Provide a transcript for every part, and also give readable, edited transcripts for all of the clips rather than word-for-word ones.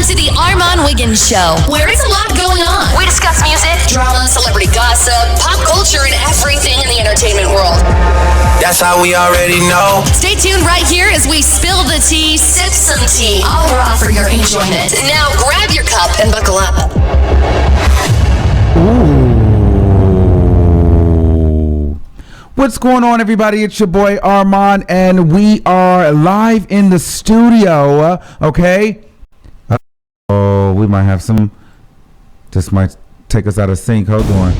to the Armon Show, where it's a lot going on. We discuss music, drama, celebrity gossip, pop culture, and everything in the entertainment world. That's how we already know. Stay tuned right here as we spill the tea, sip some tea, all raw for your enjoyment. Now grab your cup and buckle up. What's going on, everybody? It's your boy Armon, and we are live in the studio. Okay. Oh, we might have some. This might take us out of sync. Hold on.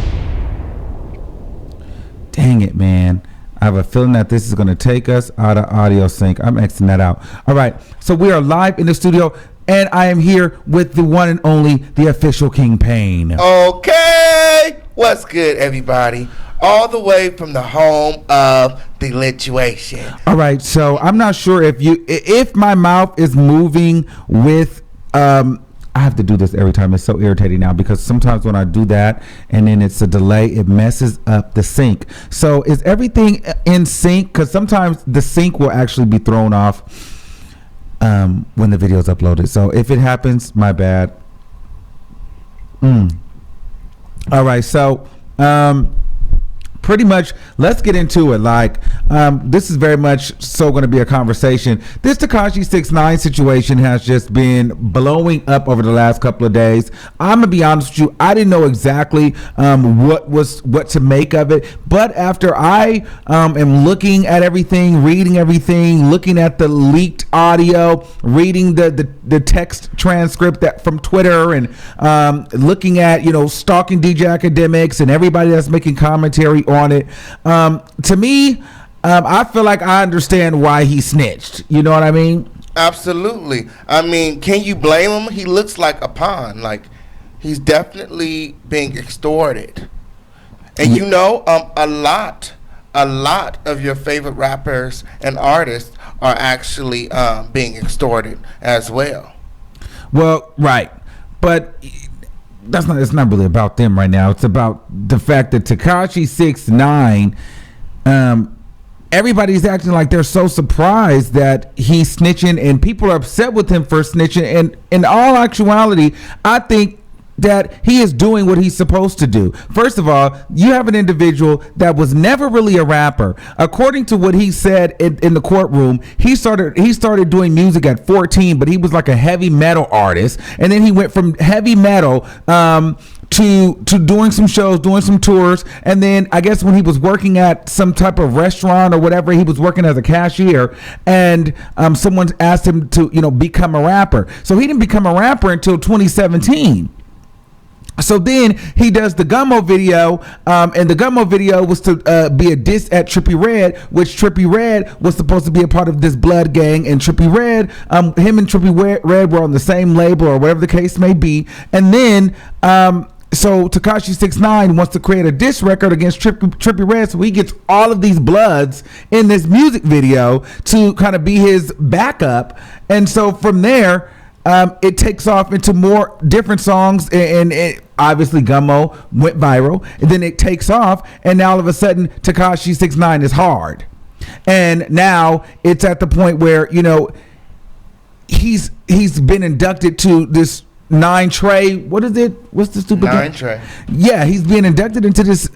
Dang it, man. I have a feeling that this is going to take us out of audio sync. I'm Xing that out. All right. So we are live in the studio, and I am here with the one and only, the official King Payne. Okay. What's good, everybody? All the way from the home of the lituation. All right. So I'm not sure if my mouth is moving with, I have to do this every time. It's so irritating now because sometimes when I do that and then it's a delay, it messes up the sync. So is everything in sync? Because sometimes the sync will actually be thrown off when the video is uploaded. So if it happens, my bad. All right. So pretty much, let's get into it. This is very much so going to be a conversation. This Tekashi 6ix9ine situation has just been blowing up over the last couple of days. I'm gonna be honest with you, I didn't know exactly what to make of it, but after I am looking at everything, reading everything, looking at the leaked audio, reading the text transcript that from Twitter, and looking at stalking DJ Academics and everybody that's making commentary on it, to me, I feel like I understand why he snitched. You know what I mean? Absolutely. I mean, can you blame him? He looks like a pawn. Like, he's definitely being extorted. And a lot of your favorite rappers and artists are actually being extorted as well. Well, right. But it's not really about them right now. It's about the fact that Tekashi 6ix9ine, everybody's acting like they're so surprised that he's snitching, and people are upset with him for snitching. And in all actuality, I think that he is doing what he's supposed to do. First of all, you have an individual that was never really a rapper. According to what he said in the courtroom, he started doing music at 14, but he was like a heavy metal artist, and then he went from heavy metal to doing some shows, doing some tours, and then I guess when he was working at some type of restaurant or whatever, he was working as a cashier, and someone asked him to become a rapper. So he didn't become a rapper until 2017. So then he does the Gummo video, and the Gummo video was to be a diss at Trippie Redd, which Trippie Redd was supposed to be a part of this blood gang, and Trippie Redd, him and Trippie Redd were on the same label or whatever the case may be, and then so Tekashi 6ix9ine wants to create a diss record against Trippie Redd, so he gets all of these bloods in this music video to kind of be his backup, and so from there, it takes off into more different songs, and obviously Gummo went viral, and then it takes off, and now all of a sudden Tekashi 6ix9ine is hard, and now it's at the point where he's been inducted to this 9 Trey. What is it? What's the stupid 9 Trey? Yeah, he's being inducted into this.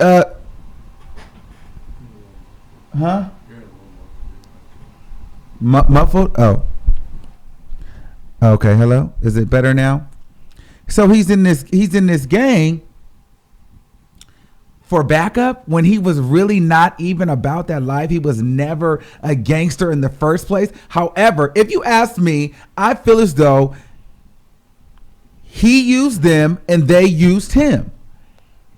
Muffled. Oh. Okay, hello. Is it better now? So he's in this gang for backup when he was really not even about that life. He was never a gangster in the first place. However, if you ask me, I feel as though he used them and they used him.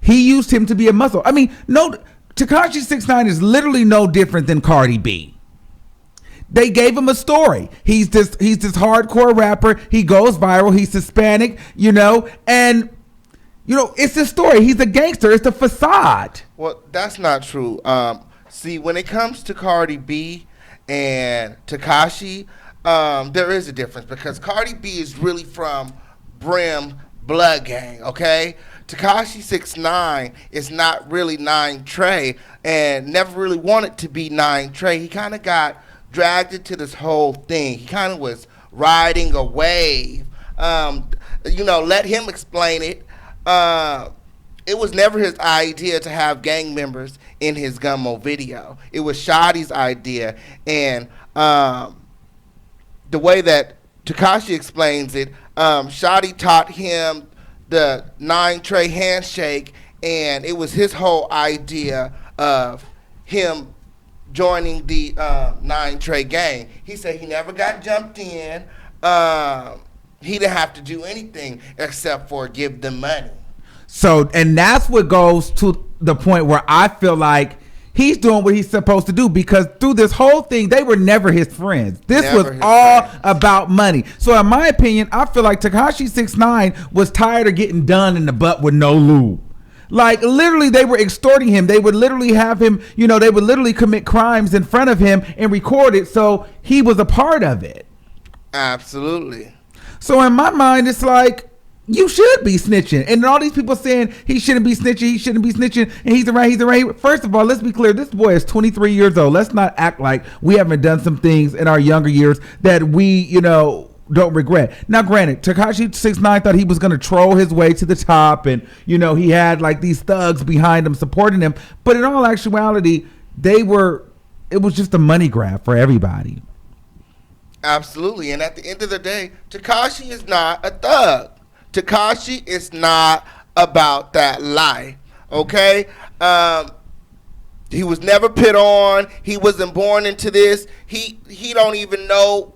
He used him to be a muscle. I mean, Tekashi 6ix9ine is literally no different than Cardi B. They gave him a story. He's this hardcore rapper. He goes viral. He's Hispanic, and it's a story. He's a gangster. It's a facade. Well, that's not true. See, when it comes to Cardi B and Tekashi, there is a difference because Cardi B is really from Brim Blood Gang, okay? Tekashi 6ix9ine is not really 9 Trey and never really wanted to be 9 Trey. He kind of got dragged into this whole thing. He kind of was riding a wave Let him explain it. It was never his idea to have gang members in his Gummo video. It was Shotty's idea, and the way that Tekashi explains it, Shotty taught him the 9-tray handshake, and it was his whole idea of him joining the 9-tray gang. He said he never got jumped in. He didn't have to do anything except for give them money. So, and that's what goes to the point where I feel like he's doing what he's supposed to do, because through this whole thing, they were never his friends. This was all about money. So in my opinion, I feel like Tekashi 6ix9ine was tired of getting done in the butt with no lube. Like, literally, they were extorting him. They would literally have him, they would literally commit crimes in front of him and record it. So he was a part of it. Absolutely. So in my mind, it's like, you should be snitching. And all these people saying he shouldn't be snitching, and he's around. First of all, let's be clear. This boy is 23 years old. Let's not act like we haven't done some things in our younger years that we, don't regret. Now, granted, Tekashi 6ix9ine thought he was going to troll his way to the top, and, he had like these thugs behind him supporting him. But in all actuality, it was just a money grab for everybody. Absolutely. And at the end of the day, Tekashi is not a thug. Tekashi is not about that life, okay? He was never put on. He wasn't born into this. He don't even know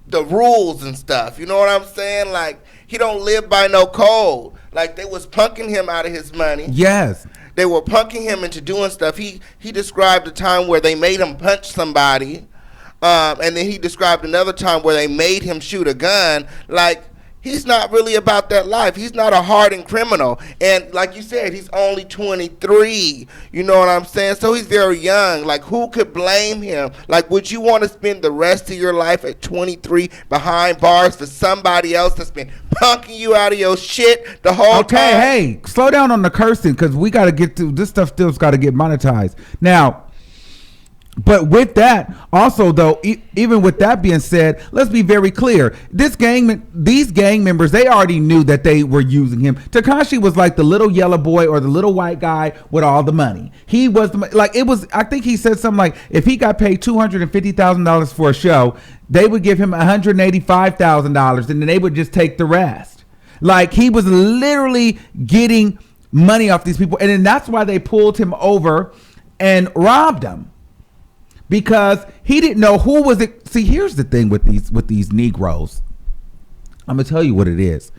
the rules and stuff. You know what I'm saying? Like, he don't live by no code. Like, they was punking him out of his money. Yes. They were punking him into doing stuff. He described a time where they made him punch somebody, and then he described another time where they made him shoot a gun. Like, he's not really about that life. He's not a hardened criminal. And like you said, he's only 23. You know what I'm saying? So he's very young. Like, who could blame him? Like, would you want to spend the rest of your life at 23 behind bars for somebody else that's been punking you out of your shit the whole time? Okay, hey, slow down on the cursing, because we got to get to this stuff. Still's got to get monetized now. But with that, also though, even with that being said, let's be very clear. These gang members, they already knew that they were using him. Tekashi was like the little yellow boy or the little white guy with all the money. He was I think he said something like, if he got paid $250,000 for a show, they would give him $185,000, and then they would just take the rest. Like, he was literally getting money off these people, and then that's why they pulled him over and robbed him. Because he didn't know who was it. See, here's the thing with these Negroes. I'm gonna tell you what it is.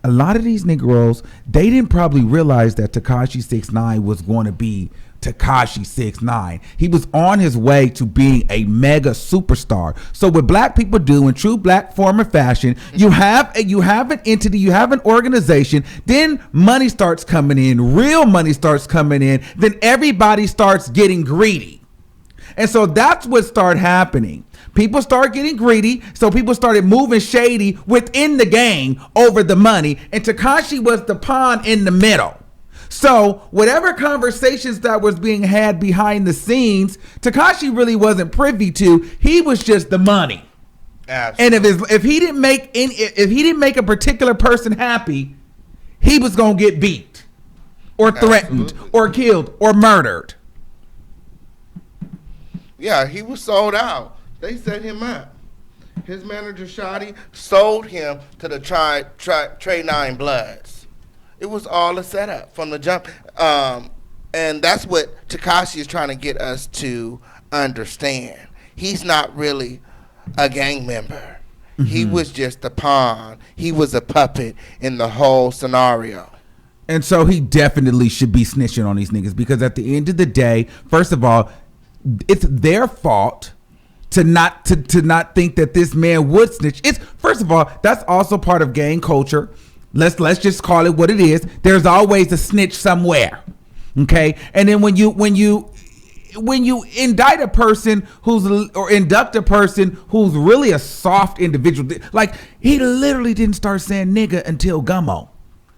A lot of these Negroes, they didn't probably realize that Tekashi 6ix9ine was going to be Tekashi 6ix9ine. He was on his way to being a mega superstar. So what black people do in true black form of fashion, you have an entity, you have an organization, then money starts coming in, real money starts coming in, then everybody starts getting greedy. And so that's what started happening. People start getting greedy, so people started moving shady within the gang over the money, and Tekashi was the pawn in the middle. So whatever conversations that was being had behind the scenes, Tekashi really wasn't privy to. He was just the money. Absolutely. And if he didn't make a particular person happy, he was gonna get beat, or threatened, or killed, or murdered. Yeah, he was sold out. They set him up. His manager, Shotty, sold him to the Trey 9 Bloods. It was all a setup from the jump. And that's what Tekashi is trying to get us to understand. He's not really a gang member. Mm-hmm. He was just a pawn. He was a puppet in the whole scenario. And so he definitely should be snitching on these niggas, because at the end of the day, first of all, it's their fault to not think that this man would snitch. It's, first of all, that's also part of gang culture. Let's just call it what it is. There's always a snitch somewhere. Okay? And then when you indict a person induct a person who's really a soft individual, like, he literally didn't start saying nigga until Gummo.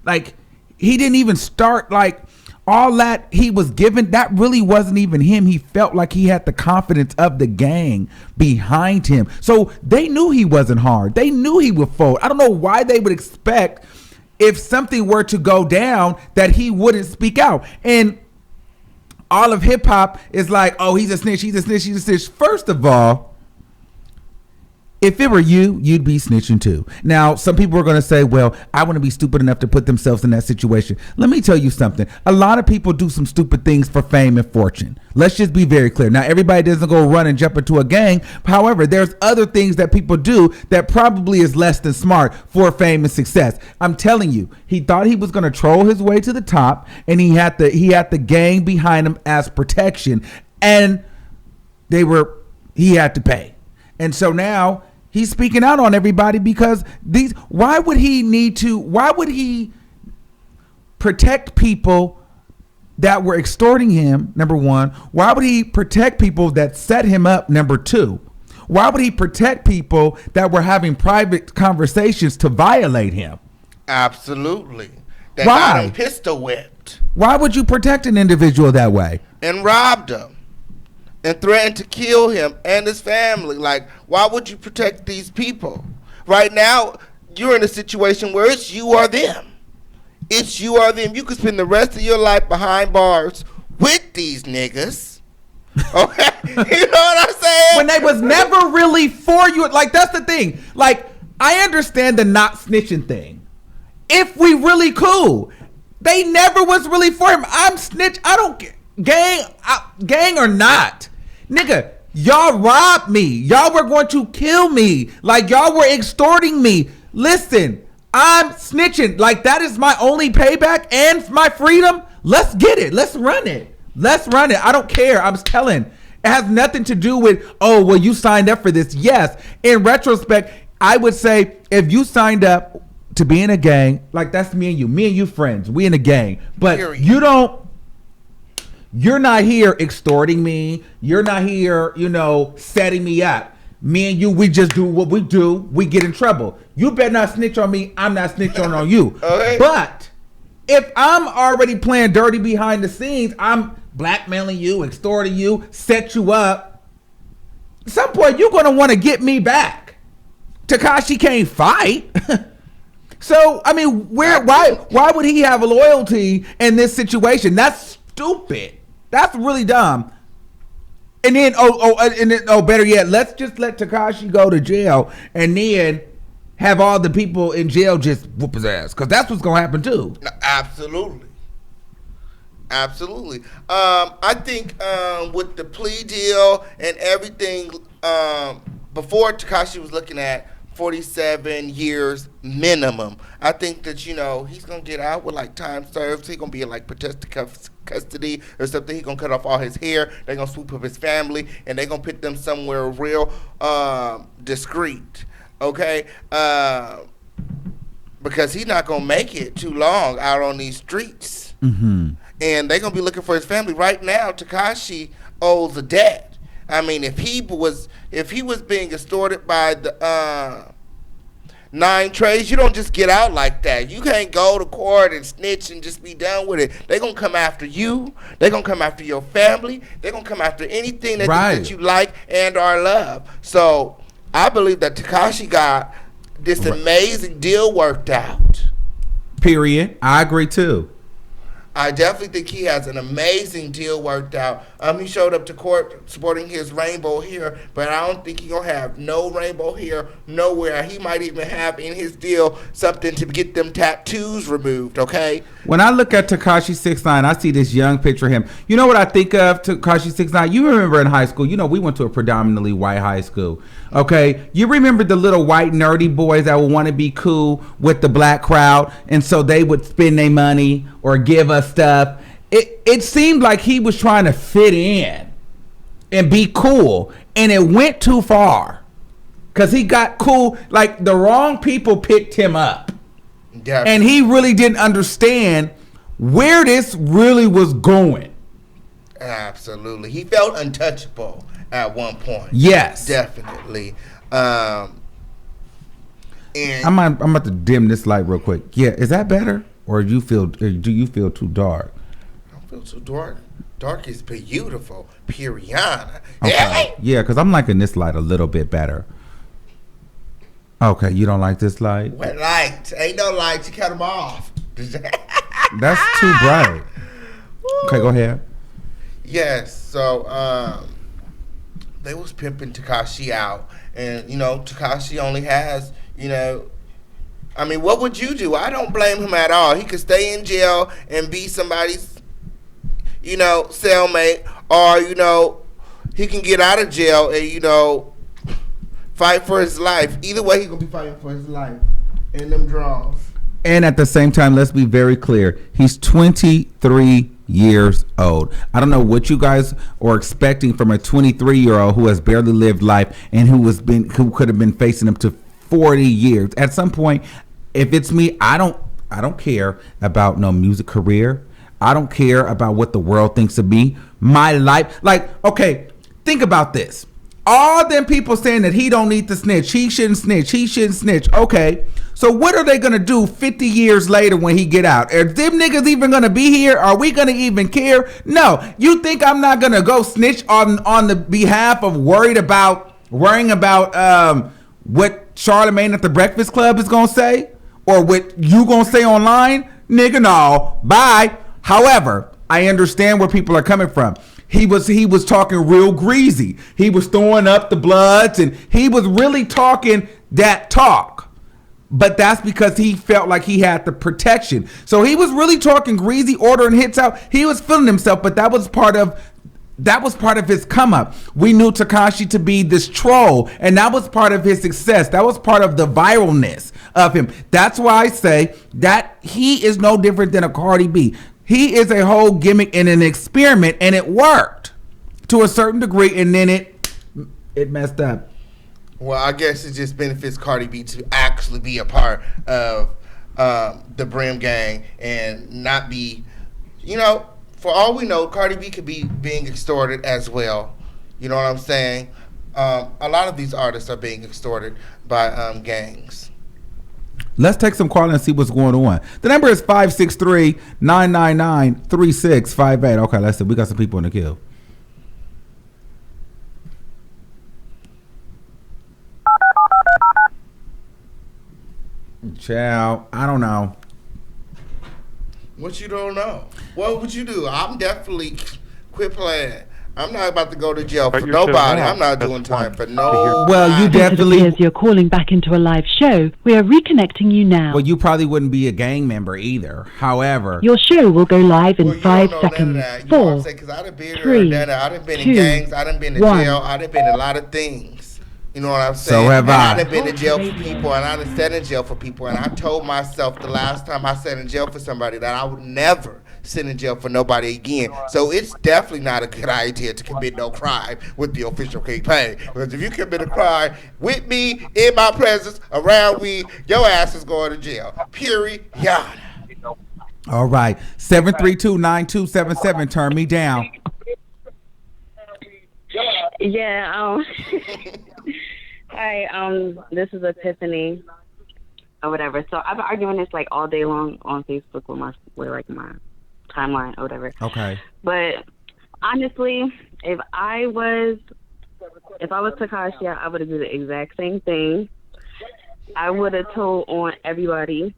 Like, he didn't even start, like, all that he was given, that really wasn't even him. He felt like he had the confidence of the gang behind him. So they knew he wasn't hard. They knew he would fold. I don't know why they would expect, if something were to go down, that he wouldn't speak out. And all of hip hop is like, oh, he's a snitch, he's a snitch, he's a snitch. First of all, if it were you, you'd be snitching too. Now, some people are going to say, well, I want to be stupid enough to put themselves in that situation. Let me tell you something. A lot of people do some stupid things for fame and fortune. Let's just be very clear. Now, everybody doesn't go run and jump into a gang. However, there's other things that people do that probably is less than smart for fame and success. I'm telling you, he thought he was going to troll his way to the top, and he had the gang behind him as protection, and he had to pay. And so now he's speaking out on everybody because why would he protect people that were extorting him, number one? Why would he protect people that set him up, number two? Why would he protect people that were having private conversations to violate him? Absolutely. That Why? got him pistol whipped. Why would you protect an individual that way? And robbed him. And threatened to kill him and his family. Like, why would you protect these people? Right now, you're in a situation where it's you or them. It's you or them. You could spend the rest of your life behind bars with these niggas. Okay? You know what I'm saying? When they was never really for you. Like, that's the thing. Like, I understand the not snitching thing. If we really cool, they never was really for him. I'm snitch. I don't care. Gang or not. Nigga, y'all robbed me. Y'all were going to kill me. Like, y'all were extorting me. Listen, I'm snitching. Like, that is my only payback and my freedom. Let's get it. Let's run it. Let's run it. I don't care. I'm telling. It has nothing to do with, oh, well, you signed up for this. Yes. In retrospect, I would say if you signed up to be in a gang, like, that's me and you friends. We in a gang. But you're not here extorting me. You're not here, setting me up. Me and you, we just do what we do. We get in trouble. You better not snitch on me. I'm not snitching on you. Okay. But if I'm already playing dirty behind the scenes, I'm blackmailing you, extorting you, set you up. At some point, you're going to want to get me back. Tekashi can't fight. So, I mean, why would he have a loyalty in this situation? That's stupid. That's really dumb. And then, better yet, let's just let Tekashi go to jail and then have all the people in jail just whoop his ass, because that's what's gonna happen too. Absolutely. I think with the plea deal and everything, before Tekashi was looking at 47 years minimum. I think that, he's going to get out with like time served. He's going to be in like protective custody or something. He's going to cut off all his hair. They're going to swoop up his family and they're going to put them somewhere real discreet. Okay? Because he's not going to make it too long out on these streets. Mm-hmm. And they're going to be looking for his family. Right now, Tekashi owes a debt. I mean, if he was being extorted by the 9 trades, you don't just get out like that. You can't go to court and snitch and just be done with it. They're going to come after you. They're going to come after your family. They're going to come after anything that you like and or love. So I believe that Tekashi got this amazing deal worked out. Period. I agree too. I definitely think he has an amazing deal worked out. He showed up to court sporting his rainbow hair, but I don't think he's going to have no rainbow hair nowhere. He might even have in his deal something to get them tattoos removed, okay? When I look at Tekashi 6ix9ine, I see this young picture of him. You know what I think of Tekashi 6ix9ine? You remember in high school, we went to a predominantly white high school, okay? You remember the little white nerdy boys that would want to be cool with the black crowd, and so they would spend their money or give us stuff. It seemed like he was trying to fit in and be cool, and it went too far because he got cool. Like, the wrong people picked him up. Definitely. And he really didn't understand where this really was going. Absolutely. He felt untouchable at one point. Yes. Definitely. And I'm about to dim this light real quick. Yeah, is that better? Or do you feel too dark? feel too dark. Dark is beautiful. Piriana. Okay. Hey! Yeah, because I'm liking this light a little bit better. Okay, you don't like this light? What light? Ain't no light. You cut them off. That's too bright. Okay, go ahead. Yes. So they was pimping Tekashi out, and Tekashi only has I mean, what would you do? I don't blame him at all. He could stay in jail and be somebody's, cellmate, or, he can get out of jail and, fight for his life. Either way, he gonna be fighting for his life in them draws. And at the same time, let's be very clear. He's 23 years old. I don't know what you guys are expecting from a 23-year-old who has barely lived life and who could have been facing up to 40 years. At some point, if it's me, I don't care about no music career. I don't care about what the world thinks of me. My life, okay, think about this. All them people saying that he don't need to snitch, he shouldn't snitch. Okay, so what are they gonna do 50 years later when he get out? Are them niggas even gonna be here? Are we gonna even care? No. You think I'm not gonna go snitch on the behalf of worrying about what Charlamagne at the Breakfast Club is gonna say, or what you gonna say online? Nigga, no. Bye. However, I understand where people are coming from. He was talking real greasy. He was throwing up the bloods, and he was really talking that talk. But that's because he felt like he had the protection. So he was really talking greasy, ordering hits out. He was feeling himself, but that was part of his come up. We knew Tekashi to be this troll, and that was part of his success. That was part of the viralness of him. That's why I say that he is no different than a Cardi B. He is a whole gimmick and an experiment, and it worked to a certain degree, and then it messed up. Well, I guess it just benefits Cardi B to actually be a part of the Brim gang and not be, for all we know, Cardi B could be being extorted as well. You know what I'm saying? A lot of these artists are being extorted by gangs. Let's take some call and see what's going on. The number is 563-999-3658. Okay, let's see. We got some people in the queue. Ciao. I don't know. What you don't know? What would you do? I'm definitely quit playing. I'm not about to go to jail for nobody. I'm not doing time for no. Well, you definitely. As you're calling back into a live show, we are reconnecting you now. Well, you probably wouldn't be a gang member either. However, your show will go live in 5 seconds. 4, 3, 2, I done been in gangs. I done been to jail. I done been in a lot of things. You know what I'm saying? So have I. I done been in jail for people, and I done sat in jail for people, and I told myself the last time I sat in jail for somebody that I would never sit in jail for nobody again. So it's definitely not a good idea to commit no crime with the official campaign. Because if you commit a crime with me, in my presence, around me, your ass is going to jail. Period. All right. 732-9277. Turn me down. Yeah. Hi. This is Epiphany, or whatever. So I've been arguing this all day long on Facebook with my timeline or whatever. Okay. But honestly, if I was Tekashi, I would have did the exact same thing. I would have told on everybody.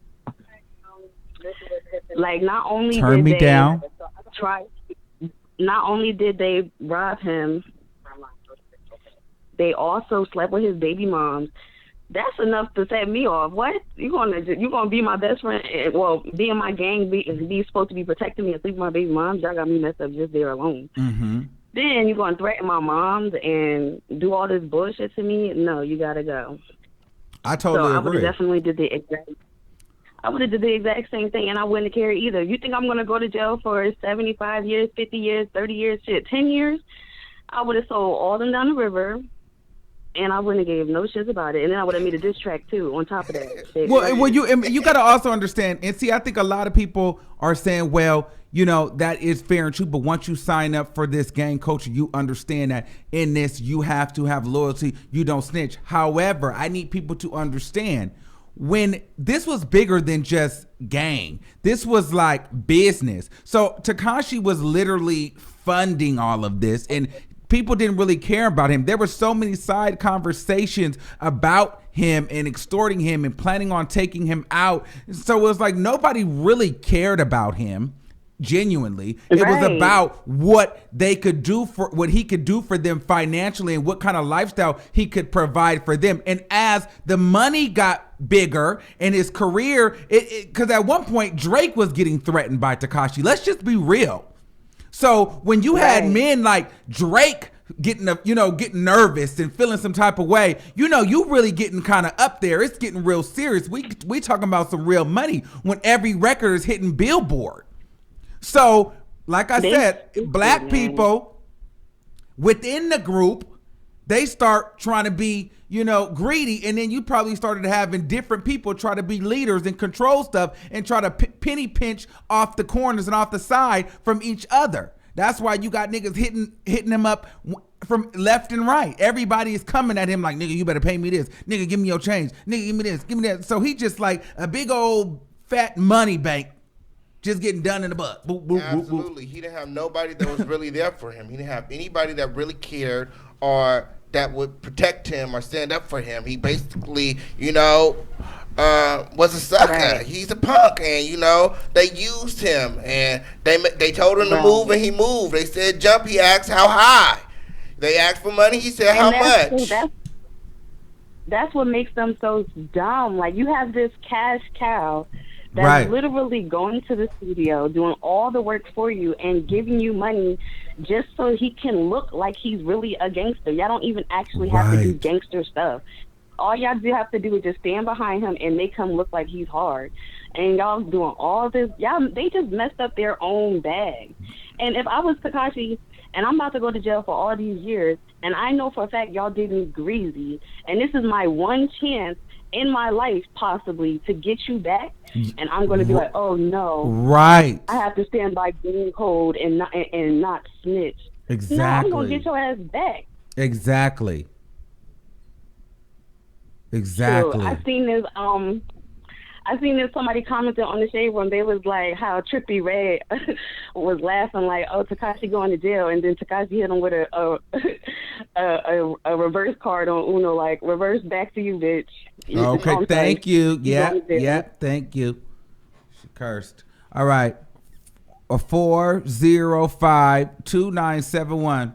Not only turn did me they down. Not only did they rob him, they also slept with his baby moms. That's enough to set me off. What? You gonna be my best friend? Well, be in my gang, be supposed to be protecting me and sleep with my baby moms. Y'all got me messed up just there alone. Mm-hmm. Then you gonna threaten my moms and do all this bullshit to me? No, you gotta go. I totally agree. I would have definitely did the exact same thing, and I wouldn't care either. You think I'm gonna go to jail for 75 years, 50 years, 30 years, 10 years? I would have sold all them down the river. And I wouldn't have gave no shits about it. And then I would have made a diss track, too, on top of that. Well, you got to also understand, and see, I think a lot of people are saying, well, that is fair and true, but once you sign up for this gang culture, you understand that in this, you have to have loyalty. You don't snitch. However, I need people to understand, when this was bigger than just gang. This was like business. So Tekashi was literally funding all of this, and people didn't really care about him. There were so many side conversations about him and extorting him and planning on taking him out. So it was like nobody really cared about him. Genuinely, it was about what they could do for what he could do for them financially and what kind of lifestyle he could provide for them. And as the money got bigger in his career, because at one point Drake was getting threatened by Tekashi. Let's just be real. So when you had men like Drake getting nervous and feeling some type of way, you really getting kind of up there. It's getting real serious. We talking about some real money when every record is hitting Billboard. So, like I said, black people within the group, they start trying to be, greedy. And then you probably started having different people try to be leaders and control stuff and try to penny pinch off the corners and off the side from each other. That's why you got niggas hitting him up from left and right. Everybody is coming at him like, nigga, you better pay me this. Nigga, give me your change. Nigga, give me this. Give me that. So he just like a big old fat money bank. Just getting done in the butt. Boop, boop, Absolutely. Boop, boop. He didn't have nobody that was really there for him. He didn't have anybody that really cared or that would protect him or stand up for him. He basically, was a sucker. Right. He's a punk, and they used him, and they told him to move, and he moved. They said jump. He asked how high. They asked for money. He said how much. That's what makes them so dumb. Like, you have this cash cow that's literally going to the studio, doing all the work for you, and giving you money just so he can look like he's really a gangster. Y'all don't even actually have to do gangster stuff. All y'all do have to do is just stand behind him and make him look like he's hard. And y'all doing all this. They just messed up their own bag. And if I was Tekashi and I'm about to go to jail for all these years, and I know for a fact y'all did me greasy, and this is my one chance in my life possibly to get you back, and I'm going to be like, oh no, I have to stand by game code and not snitch. Exactly. No, I'm going to get your ass back. Exactly. So I seen this somebody commented on the Shade Room. They was like how Trippie Redd was laughing like, oh, Tekashi going to jail, and then Tekashi hit him with a reverse card on Uno, like, reverse back to you, bitch. Okay, thank you. Yeah, thank you. She cursed. All right. 405-2971.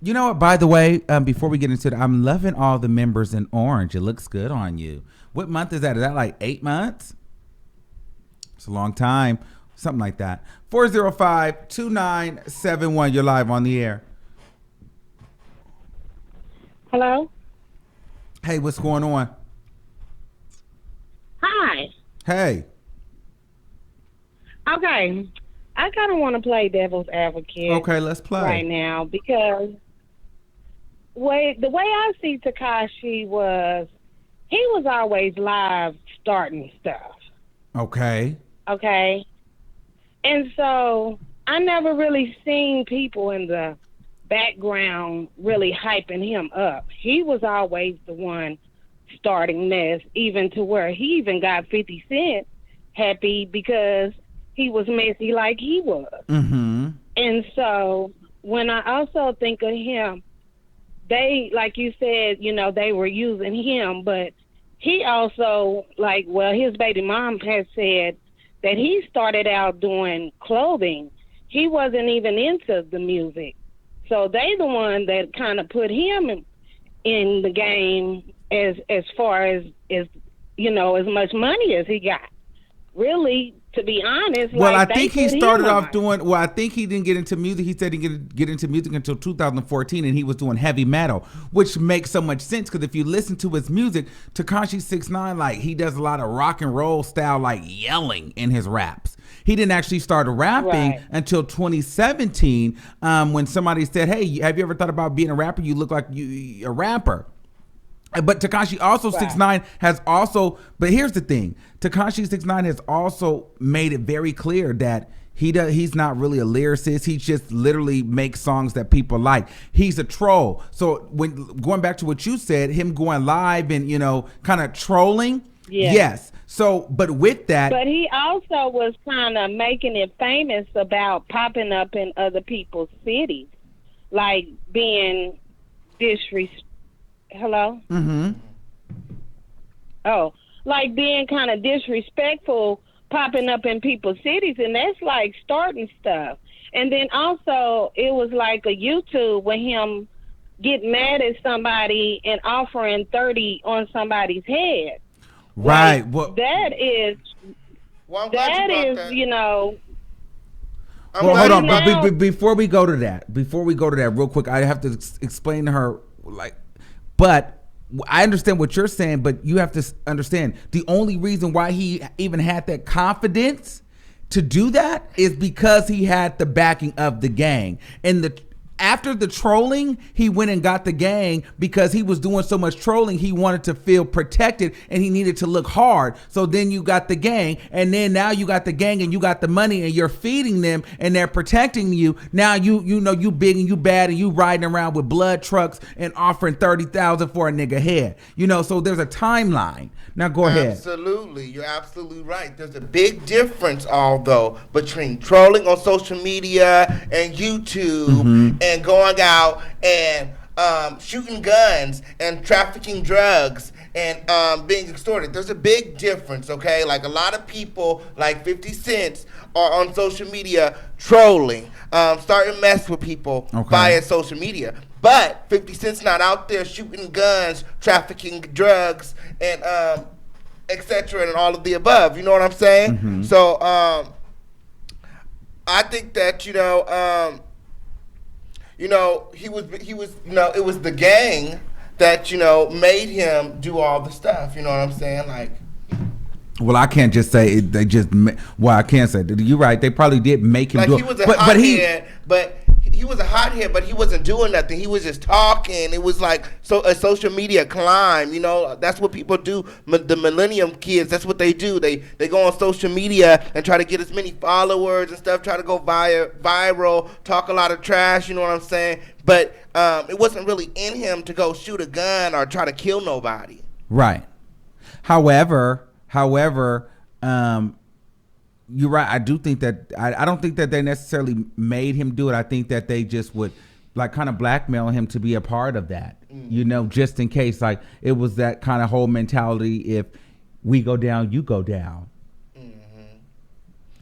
You know what, by the way, before we get into it, I'm loving all the members in orange. It looks good on you. What month is that? Is that like 8 months? It's a long time. Something like that. 405-2971. You're live on the air. Hello? Hey, what's going on? Hi. Hey. Okay. I kind of want to play devil's advocate. Okay, let's play. Right now, because the way I see Tekashi was, he was always live starting stuff. Okay. And so I never really seen people in the background really hyping him up. He was always the one starting this, even to where he even got 50 Cent happy because he was messy like he was. Mm-hmm. And so when I also think of him, they, like you said, they were using him, but he also, his baby mom has said that he started out doing clothing. He wasn't even into the music. So they the one that kind of put him in the game as far as as much money as he got. Really, to be honest. Well, I think he started off doing, I think he didn't get into music. He said he didn't get into music until 2014, and he was doing heavy metal, which makes so much sense because if you listen to his music, Tekashi 6ix9ine, he does a lot of rock and roll style, yelling in his raps. He didn't actually start rapping until 2017 when somebody said, hey, have you ever thought about being a rapper? You look like a rapper. But Tekashi also 6ix9ine has also, but here's the thing, Tekashi 6ix9ine has also made it very clear that he's not really a lyricist. He just literally makes songs that people like. He's a troll. So when going back to what you said, him going live and kind of trolling, Yeah. Yes. So, but with that, But he also was kind of making it famous about popping up in other people's cities, like being Hello? mm-hmm. Oh, like being kind of disrespectful, popping up in people's cities, and that's like starting stuff. And then also, it was like a YouTube with him getting mad at somebody and offering 30 on somebody's head. Right. Like, Well, that is, Well, I'm glad you brought that. you know. well, hold on. now- But before we go to that, real quick, I have to explain to her, like, but I understand what you're saying, but you have to understand the only reason why he even had that confidence to do that is because he had the backing of the gang. And after the trolling, he went and got the gang because he was doing so much trolling. He wanted to feel protected and he needed to look hard. So then you got the gang, and then now you got the gang and you got the money and you're feeding them and they're protecting you. Now you know you big and you bad and you riding around with blood trucks and offering 30,000 for a nigga head. You know, so there's a timeline. Now go ahead. Absolutely, you're absolutely right. There's a big difference, although, between trolling on social media and YouTube and going out and shooting guns and trafficking drugs and being extorted. There's a big difference, okay? Like a lot of people, like 50 Cent, are on social media trolling, starting to mess with people via social media. But 50 Cent's not out there shooting guns, trafficking drugs, and etc. and all of the above. You know what I'm saying? So I think that he was it was the gang that made him do all the stuff. You know what I'm saying? Like. Well, I can't just say it, they just. Well, I can't say that. You're right. They probably did make him Like do he was it. a hothead, but he was a hothead, but he wasn't doing nothing. He was just talking. It was like a social media climb. You know, that's what people do. The millennium kids, that's what they do. They go on social media and try to get as many followers and stuff. Try to go viral, talk a lot of trash. You know what I'm saying? But it wasn't really in him to go shoot a gun or try to kill nobody. Right. However, you're right. I do think that I don't think that they necessarily made him do it. I think that they just would like kind of blackmail him to be a part of that, just in case. Like it was that kind of whole mentality. If we go down, you go down.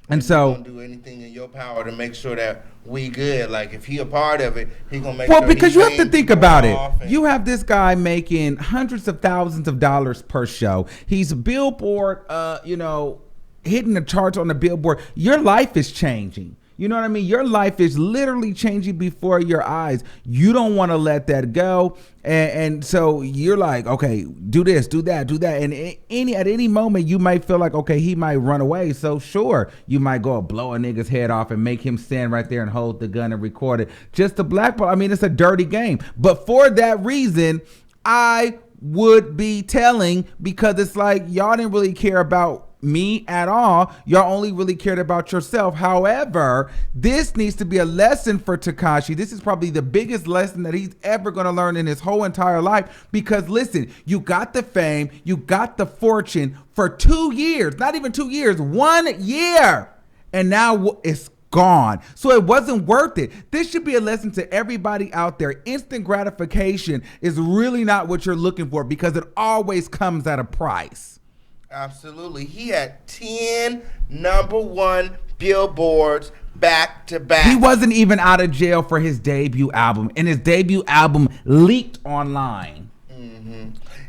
And so you're gonna do anything in your power to make sure that we good. Like if he a part of it, he gonna make. Well, sure because you have to think about it. And You have this guy making hundreds of thousands of dollars per show. He's a Billboard, hitting the charts on the Billboard. Your life is changing. You know what I mean? Your life is literally changing before your eyes. You don't want to let that go. And so you're like, okay, do this, do that, do that. And at any moment, you might feel like, okay, he might run away. So sure, you might go blow a nigga's head off and make him stand right there and hold the gun and record it. Just to blackball. I mean, it's a dirty game. But for that reason, I would be telling, because it's like y'all didn't really care about me at all. Y'all only really cared about yourself. However, this needs to be a lesson for Tekashi. This is probably the biggest lesson that he's ever going to learn in his whole entire life. Because listen, you got the fame, you got the fortune for 2 years, not even 2 years, 1 year. And now it's gone. So it wasn't worth it. This should be a lesson to everybody out there. Instant gratification is really not what you're looking for, because it always comes at a price. Absolutely. He had 10 #1 billboards back to back. He wasn't even out of jail for his debut album, and his debut album leaked online.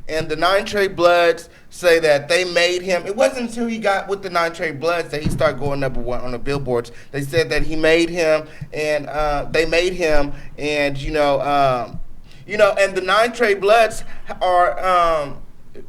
And the 9 Trey Bloods say that they made him. It wasn't until he got with the 9 Trey Bloods that he started going #1 on the billboards. They said that he made him, and they made him, and and the 9 Trey Bloods are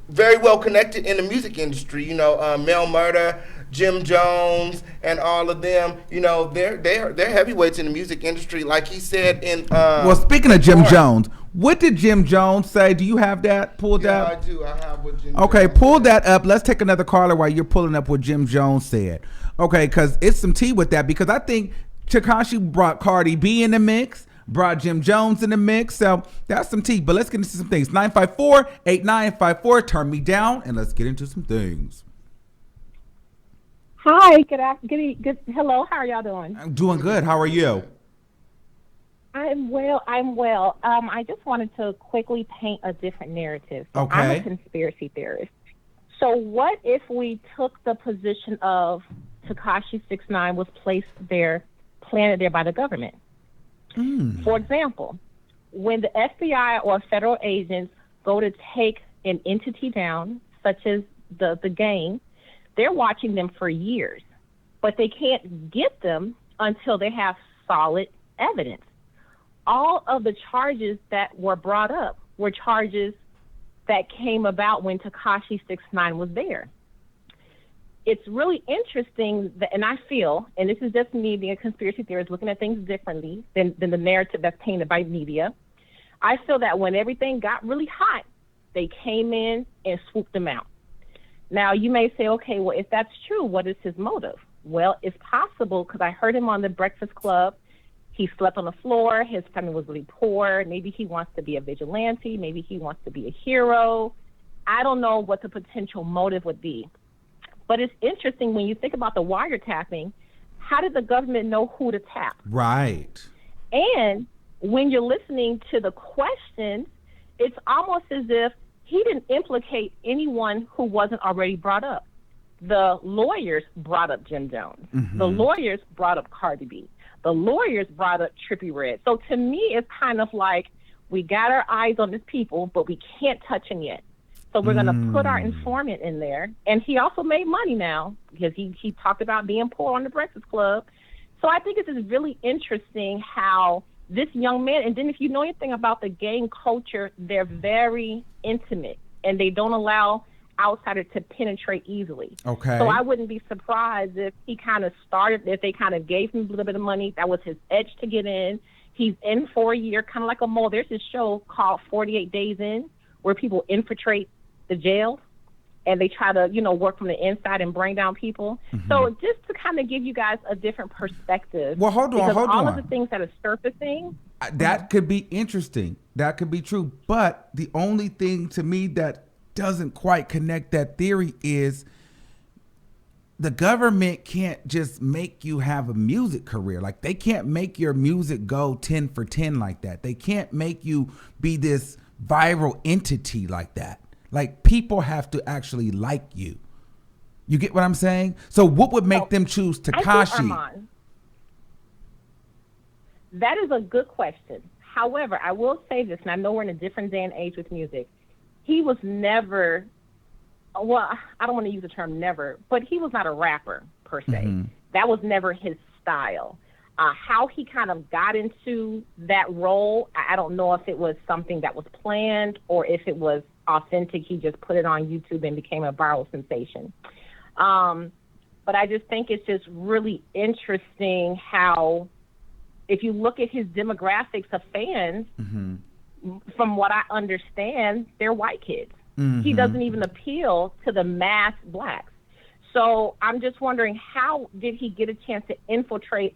very well connected in the music industry. Mel Murder, Jim Jones, and all of them. They're heavyweights in the music industry. Like he said in. Well, speaking of Jim Jones, what did Jim Jones say? Do you have that pulled up? Yeah, I do. I have what Jim. Okay, Jones pull said. that up. Let's take another caller while you're pulling up what Jim Jones said. Okay, because it's some tea with that. Because I think Tekashi brought Cardi B in the mix. brought Jim Jones in the mix. So that's some tea. But let's get into some things. 954-8954. Turn me down, and let's get into some things. Hi, good. Hello, how are y'all doing? I'm doing good. How are you? I'm well. I just wanted to quickly paint a different narrative. So Okay. I'm a conspiracy theorist. So what if we took the position of Tekashi 6ix9ine was placed there, planted there by the government? For example, when the FBI or federal agents go to take an entity down, such as the gang, they're watching them for years, but they can't get them until they have solid evidence. All of the charges that were brought up were charges that came about when Tekashi 6ix9ine was there. It's really interesting that, and I feel, and this is just me being a conspiracy theorist looking at things differently than the narrative that's painted by media. I feel that when everything got really hot, they came in and swooped them out. Now, you may say, okay, well, if that's true, what is his motive? Well, it's possible because I heard him on the Breakfast Club. He slept on the floor. His family was really poor. Maybe he wants to be a vigilante. Maybe he wants to be a hero. I don't know what the potential motive would be. But it's interesting when you think about the wiretapping, how did the government know who to tap? Right. And when you're listening to the questions, it's almost as if he didn't implicate anyone who wasn't already brought up. The lawyers brought up Jim Jones. The lawyers brought up Cardi B. The lawyers brought up Trippie Redd. So to me, it's kind of like we got our eyes on these people, but we can't touch him yet. So we're going to put our informant in there. And he also made money now because he talked about being poor on the Breakfast Club. So I think it's just really interesting how this young man, and then if you know anything about the gang culture, they're very intimate and they don't allow outsiders to penetrate easily. Okay. So I wouldn't be surprised if he kind of started, if they kind of gave him a little bit of money. That was his edge to get in. He's in for a year, kind of like a mole. There's this show called 48 Days In where people infiltrate the jail and they try to, work from the inside and bring down people. So just to kind of give you guys a different perspective. Well, hold on. All of the things that are surfacing. That could be interesting. That could be true. But the only thing to me that doesn't quite connect that theory is the government can't just make you have a music career. Like, they can't make your music go 10 for 10 like that. They can't make you be this viral entity like that. Like, people have to actually like you. You get what I'm saying? So what would make them choose Tekashi? Armon, that is a good question. However, I will say this, and I know we're in a different day and age with music. He was never, well, I don't want to use the term never, but he was not a rapper per se. That was never his style. How he kind of got into that role, I don't know if it was something that was planned or if it was authentic. He just put it on YouTube and became a viral sensation. But I just think it's just really interesting how, if you look at his demographics of fans, from what I understand, they're white kids. He doesn't even appeal to the mass blacks. So I'm just wondering, how did he get a chance to infiltrate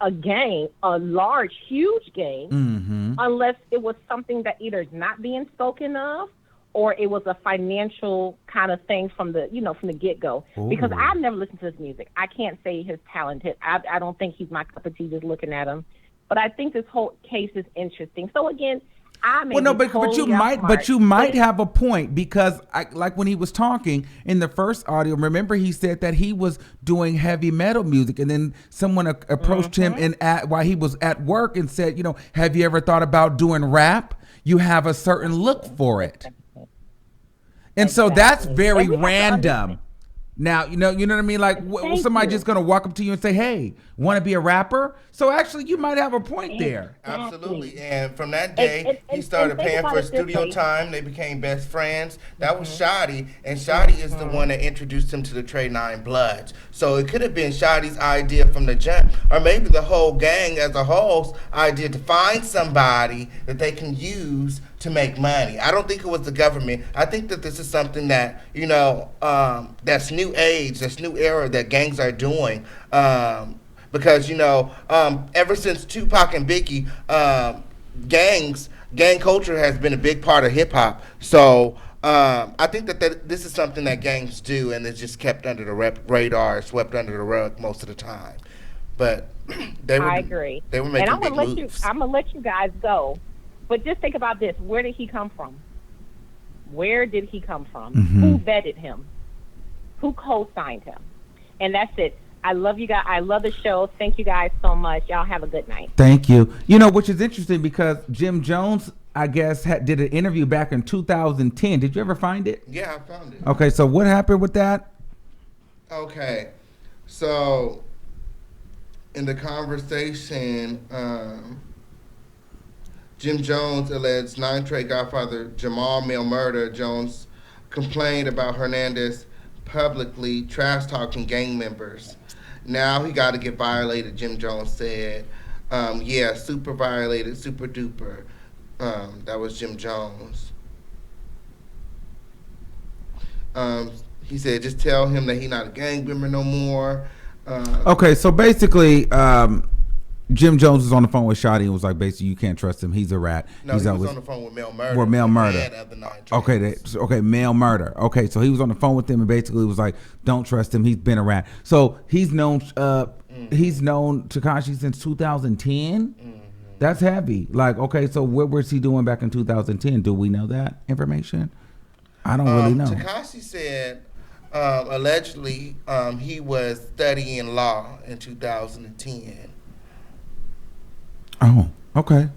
a gang, a large, huge gang, unless it was something that either is not being spoken of or it was a financial kind of thing from the, from the get-go. Because I've never listened to his music. I can't say his talent. I don't think he's my cup of tea just looking at him. But I think this whole case is interesting. So again, but you might have a point, because like when he was talking in the first audio, remember he said that he was doing heavy metal music, and then someone approached him while he was at work and said, have you ever thought about doing rap? You have a certain look for it. And so that's very random. Now, you know what I mean? Like, somebody just going to walk up to you and say, hey, want to be a rapper? So actually, you might have a point there. Absolutely. And from that day, he started paying for studio time. They became best friends. That was Shotty. And Shotty is the one that introduced him to the Trey 9 Bloods. So it could have been Shotty's idea from the jump, or maybe the whole gang as a whole's idea to find somebody that they can use to make money. I don't think it was the government. I think that this is something that, that's new age, this new era that gangs are doing. because ever since Tupac and Biggie, gang culture has been a big part of hip hop. So I think that this is something that gangs do, and it's just kept under the radar, swept under the rug most of the time. But I agree. They were making big moves. I'm gonna let you guys go, but just think about this: where did he come from? Where did he come from? Mm-hmm. Who vetted him? Who co-signed him? And that's it. I love you guys. I love the show. Thank you guys so much. Y'all have a good night. Thank you. Which is interesting because Jim Jones, I guess, did an interview back in 2010. Did you ever find it? Yeah, I found it. Okay, so what happened with that? Okay, so in the conversation, Jim Jones alleged 9 Trey Godfather Jamal Mill murder. Jones complained about Hernandez publicly trash-talking gang members. Now he got to get violated, Jim Jones said. Yeah, super violated, super duper. That was Jim Jones. He said, just tell him that he's not a gang member no more. Okay, so basically, Jim Jones was on the phone with Shotty and was like, basically, you can't trust him. He's a rat. No, he was on the phone with Mel Murder. Or Mel Murder. Okay, Mel Murder. Okay, so he was on the phone with him and basically was like, don't trust him. He's been a rat. So he's known Tekashi since 2010. Mm-hmm. That's heavy. Like, okay, so what was he doing back in 2010? Do we know that information? I don't really know. Tekashi said allegedly he was studying law in 2010. Oh, okay.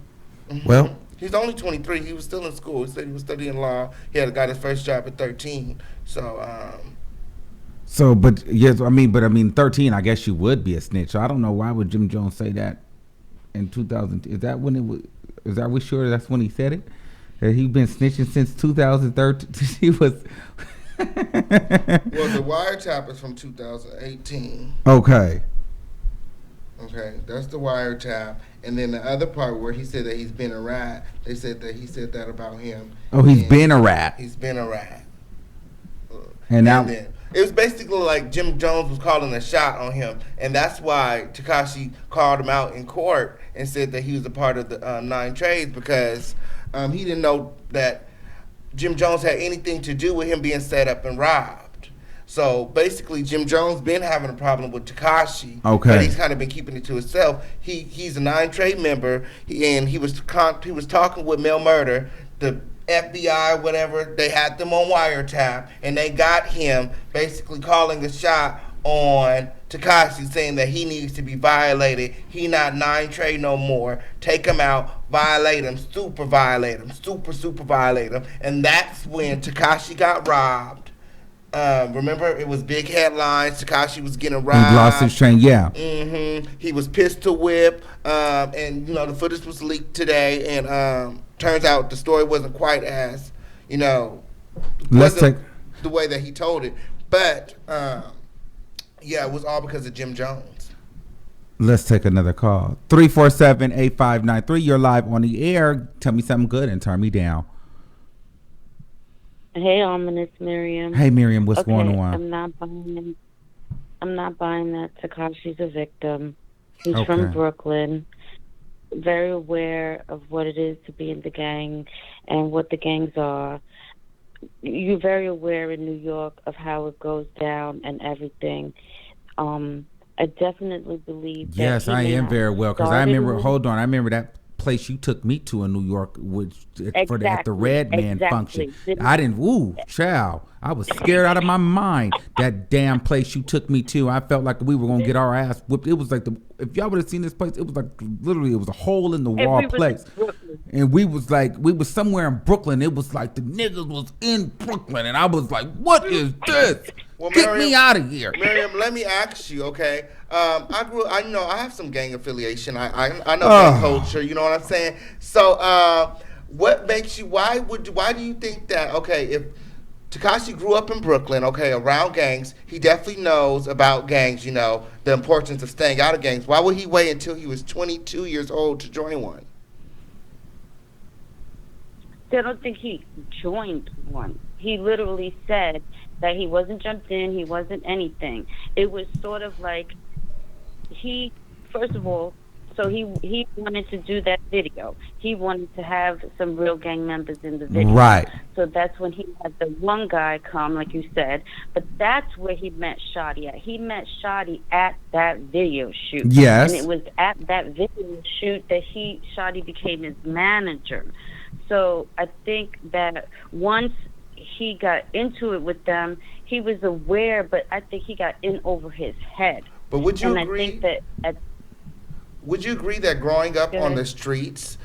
Mm-hmm. Well, he's only 23. He was still in school. He said he was studying law. He had got his first job at 13. But 13. I guess you would be a snitch. So I don't know why would Jim Jones say that in 2000. Is that when it was? Is that we sure that's when he said it? That he's been snitching since 2013. He was. Well, the wiretap is from 2018. Okay. Okay, that's the wiretap. And then the other part where he said that he's been a rat, they said that he said that about him. Oh, he's been a rat. He's been a rat. And now then it was basically like Jim Jones was calling a shot on him, and that's why Tekashi called him out in court and said that he was a part of the 9 Trades because he didn't know that Jim Jones had anything to do with him being set up and robbed. So basically, Jim Jones been having a problem with Tekashi. Okay. But he's kind of been keeping it to himself. He's a 9 Trade member, and he was talking with Mel Murder, the FBI, whatever. They had them on wiretap, and they got him basically calling a shot on Tekashi, saying that he needs to be violated. He not 9 Trade no more. Take him out, violate him, super violate him, super violate him, and that's when Tekashi got robbed. Remember, it was big headlines. Tekashi was getting robbed. He lost his train, yeah. Mm-hmm. He was pistol whipped, and the footage was leaked today. And turns out the story wasn't quite as the way that he told it. But it was all because of Jim Jones. Let's take another call. 347-8593. You're live on the air. Tell me something good and turn me down. Hey, Armon, it's Miriam. Hey, Miriam, what's going on? I'm not buying that Tekashi's a victim. He's from Brooklyn, very aware of what it is to be in the gang and what the gangs are. You're very aware in New York of how it goes down and everything. I definitely believe that. Yes, I am very well because I remember that place you took me to in New York at the Red Man function. I didn't, child. I was scared out of my mind. That damn place you took me to. I felt like we were going to get our ass whipped. It was like if y'all would have seen this place, it was like literally, it was a hole in the wall place. And we was somewhere in Brooklyn. It was like the niggas was in Brooklyn. And I was like, what is this? Well, get me out of here. Miriam, let me ask you, okay? I have some gang affiliation. I know gang culture, you know what I'm saying? So what makes you, why do you think that, okay, if Tekashi grew up in Brooklyn, okay, around gangs, he definitely knows about gangs, the importance of staying out of gangs. Why would he wait until he was 22 years old to join one? I don't think he joined one. He literally said that he wasn't jumped in, he wasn't anything. It was sort of like he first of all, so he wanted to do that video. He wanted to have some real gang members in the video. Right. So that's when he had the one guy come, like you said. But that's where he met Shotty at. He met Shotty at that video shoot. Yes. And it was at that video shoot that Shotty became his manager. So I think that once he got into it with them, he was aware, but I think he got in over his head. But would you and agree? I think that Would you agree that growing up on the streets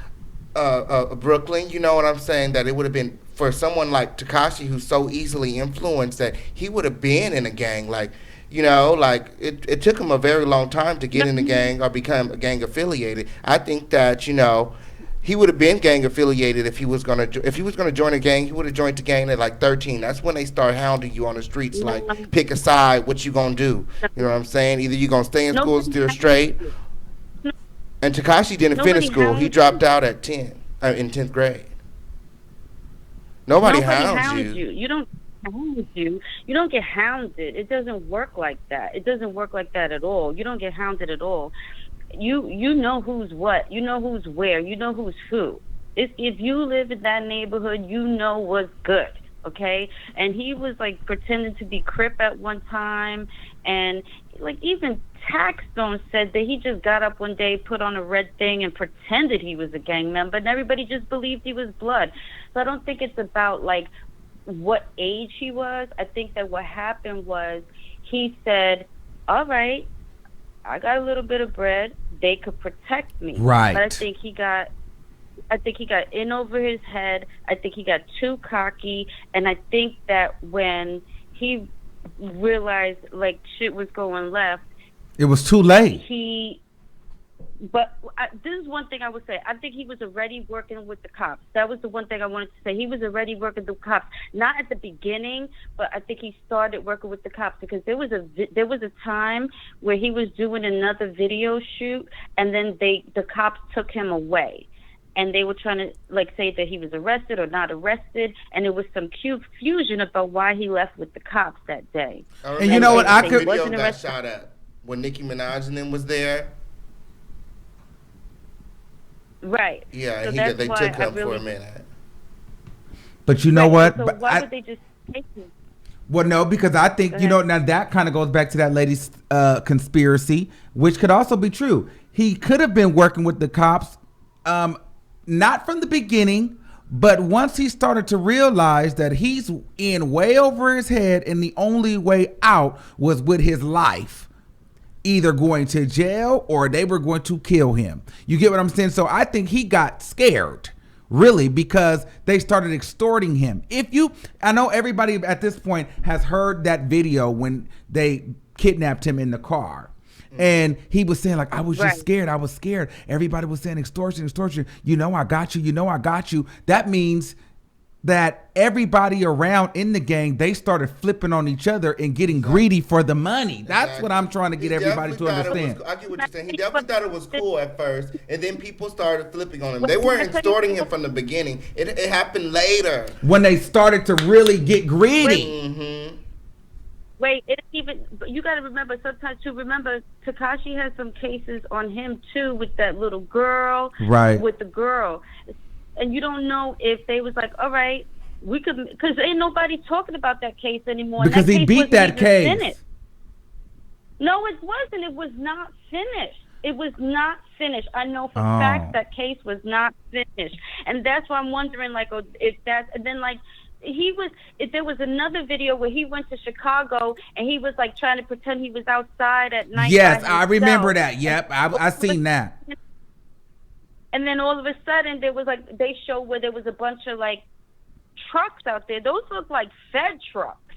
of Brooklyn, you know what I'm saying, that it would have been for someone like Tekashi, who's so easily influenced, that he would have been in a gang, like, you know, like it took him a very long time to get in a gang or become gang affiliated. I think that, you know, he would have been gang affiliated if he was gonna join a gang. He would have joined the gang at like 13. That's when they start hounding you on the streets, like, pick a side, what you gonna do? You know what I'm saying? Either you gonna stay in school, steer straight. And Tekashi didn't finish school. He dropped out at 10, in 10th grade. Nobody hounds you. You don't hound you. You don't get hounded. It doesn't work like that. It doesn't work like that at all. You don't get hounded at all. You know who's what. You know who's where. You know who's who. If you live in that neighborhood, you know what's good. Okay? And he was like pretending to be Crip at one time, and like even Taxstone said that he just got up one day, put on a red thing, and pretended he was a gang member, and everybody just believed he was blood. So I don't think it's about like what age he was. I think that what happened was he said, all right, I got a little bit of bread, they could protect me. Right. But I think he got in over his head. I think he got too cocky, and I think that when he realized like shit was going left, it was too late. This is one thing I would say. I think he was already working with the cops. That was the one thing I wanted to say. He was already working with the cops, not at the beginning, but I think he started working with the cops because there was a time where he was doing another video shoot, and then the cops took him away. And they were trying to like say that he was arrested or not arrested, and there was some confusion about why he left with the cops that day. And you know what? I could video got shot at when Nicki Minaj and them was there. Right. Yeah, so they took him for a minute. But you know what? So why would they just take him? Well, no, because I think, you know, now that kind of goes back to that lady's conspiracy, which could also be true. He could have been working with the cops, not from the beginning, but once he started to realize that he's in way over his head and the only way out was with his life, either going to jail or they were going to kill him. You get what I'm saying? So I think he got scared, really, because they started extorting him. I know everybody at this point has heard that video when they kidnapped him in the car. And he was saying, like, I was just scared. I was scared. Everybody was saying extortion. You know, I got you. That means that everybody around in the gang, they started flipping on each other and getting greedy for the money. That's what I'm trying to get everybody to understand. I get what you're saying. He definitely thought it was cool at first, and then people started flipping on him. They weren't extorting him from the beginning. It happened later. When they started to really get greedy. Mm-hmm. Wait, you got to remember sometimes too. Remember, Tekashi has some cases on him too with that little girl. Right. With the girl, and you don't know if they was like, all right, we could, because ain't nobody talking about that case anymore. Because he beat that case. Finished. No, it wasn't. It was not finished. It was not finished. I know for a fact that case was not finished, and that's why I'm wondering, like, if that's, and then like. If there was another video where he went to Chicago and he was like trying to pretend he was outside at night. Yes, I remember that. Yep, I seen that. And then all of a sudden there was like, they showed where there was a bunch of like trucks out there. Those look like Fed trucks.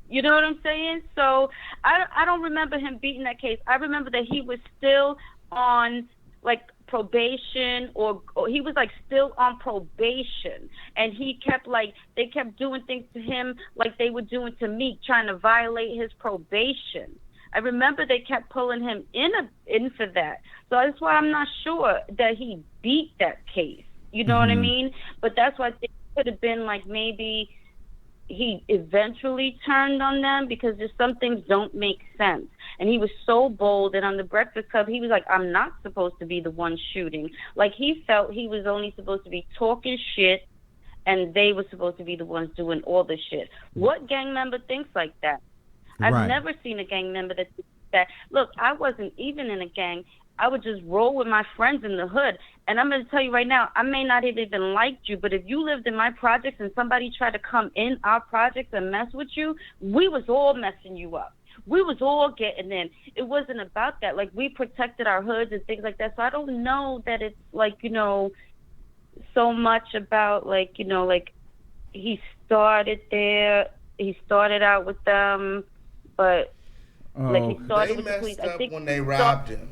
You know what I'm saying? So I don't remember him beating that case. I remember that he was still on like probation, or he was like still on probation, and he kept like, they kept doing things to him like they were doing to me, trying to violate his probation. I remember they kept pulling him in for that. So that's why I'm not sure that he beat that case. You know what I mean? But that's why I think it could have been like maybe he eventually turned on them, because just some things don't make sense. And he was so bold, and on the Breakfast Club, he was like, I'm not supposed to be the one shooting. Like, he felt he was only supposed to be talking shit, and they were supposed to be the ones doing all the shit. What gang member thinks like that? I've never seen a gang member that thinks that. Look, I wasn't even in a gang. I would just roll with my friends in the hood. And I'm going to tell you right now, I may not have even liked you, but if you lived in my projects and somebody tried to come in our projects and mess with you, we was all messing you up. We was all getting in. It wasn't about that. Like, we protected our hoods and things like that. So I don't know that it's like, you know, so much about like, you know, like he started there. He started out with them, but like he started with the police. I think when they robbed him.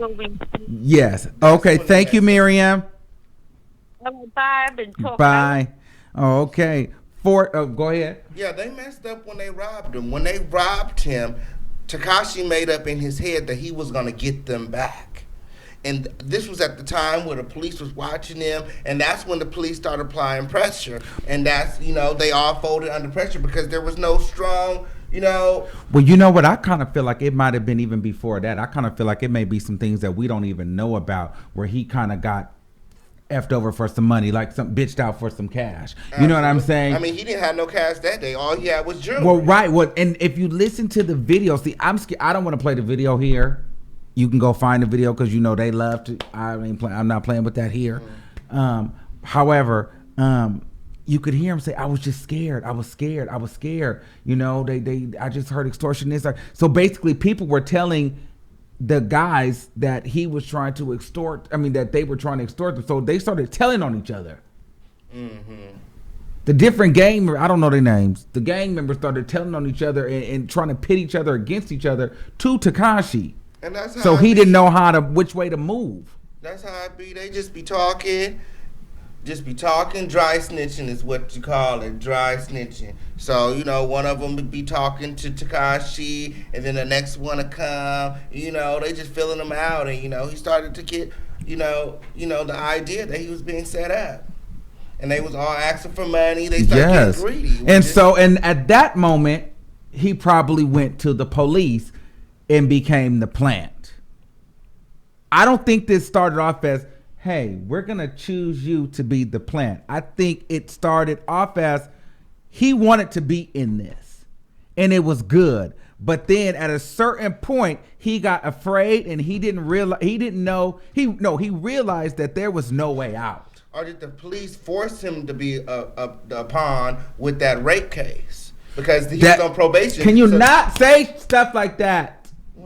Yes. Okay. Thank you, Miriam. Bye. I've been talking. Bye. Oh, okay. Go ahead. Yeah, they messed up when they robbed him. When they robbed him, Tekashi made up in his head that he was going to get them back. And this was at the time where the police was watching them, and that's when the police started applying pressure. And that's, you know, they all folded under pressure because there was no strong, you know. Well, you know what? I kind of feel like it might have been even before that. I kind of feel like it may be some things that we don't even know about, where he kind of got effed over for some money, like some bitched out for some cash. You know what I'm saying? I mean, he didn't have no cash that day. All he had was jewelry. Well, right. Well, and if you listen to the video, see, I'm scared. I don't want to play the video here. You can go find the video because you know they love to. I'm not playing with that here. However, you could hear him say, "I was just scared. I was scared. I was scared." You know, I just heard extortionist. So basically, people were telling the guys that he was trying to extort. I mean, that they were trying to extort them. So they started telling on each other. Mm-hmm. The different gang, I don't know their names. The gang members started telling on each other and trying to pit each other against each other to Tekashi. And that's how so he didn't know which way to move. That's how it be. They just be talking. Dry snitching is what you call it, dry snitching. So, you know, one of them would be talking to Tekashi, and then the next one to come. You know, they just filling him out, and, you know, he started to get, you know, the idea that he was being set up. And they was all asking for money. They started getting greedy. And at that moment, he probably went to the police and became the plant. I don't think this started off as, hey, we're going to choose you to be the plant. I think it started off as he wanted to be in this, and it was good. But then at a certain point, he got afraid, and he realized that there was no way out. Or did the police force him to be a pawn with that rape case? Because he was on probation. Can you not say stuff like that?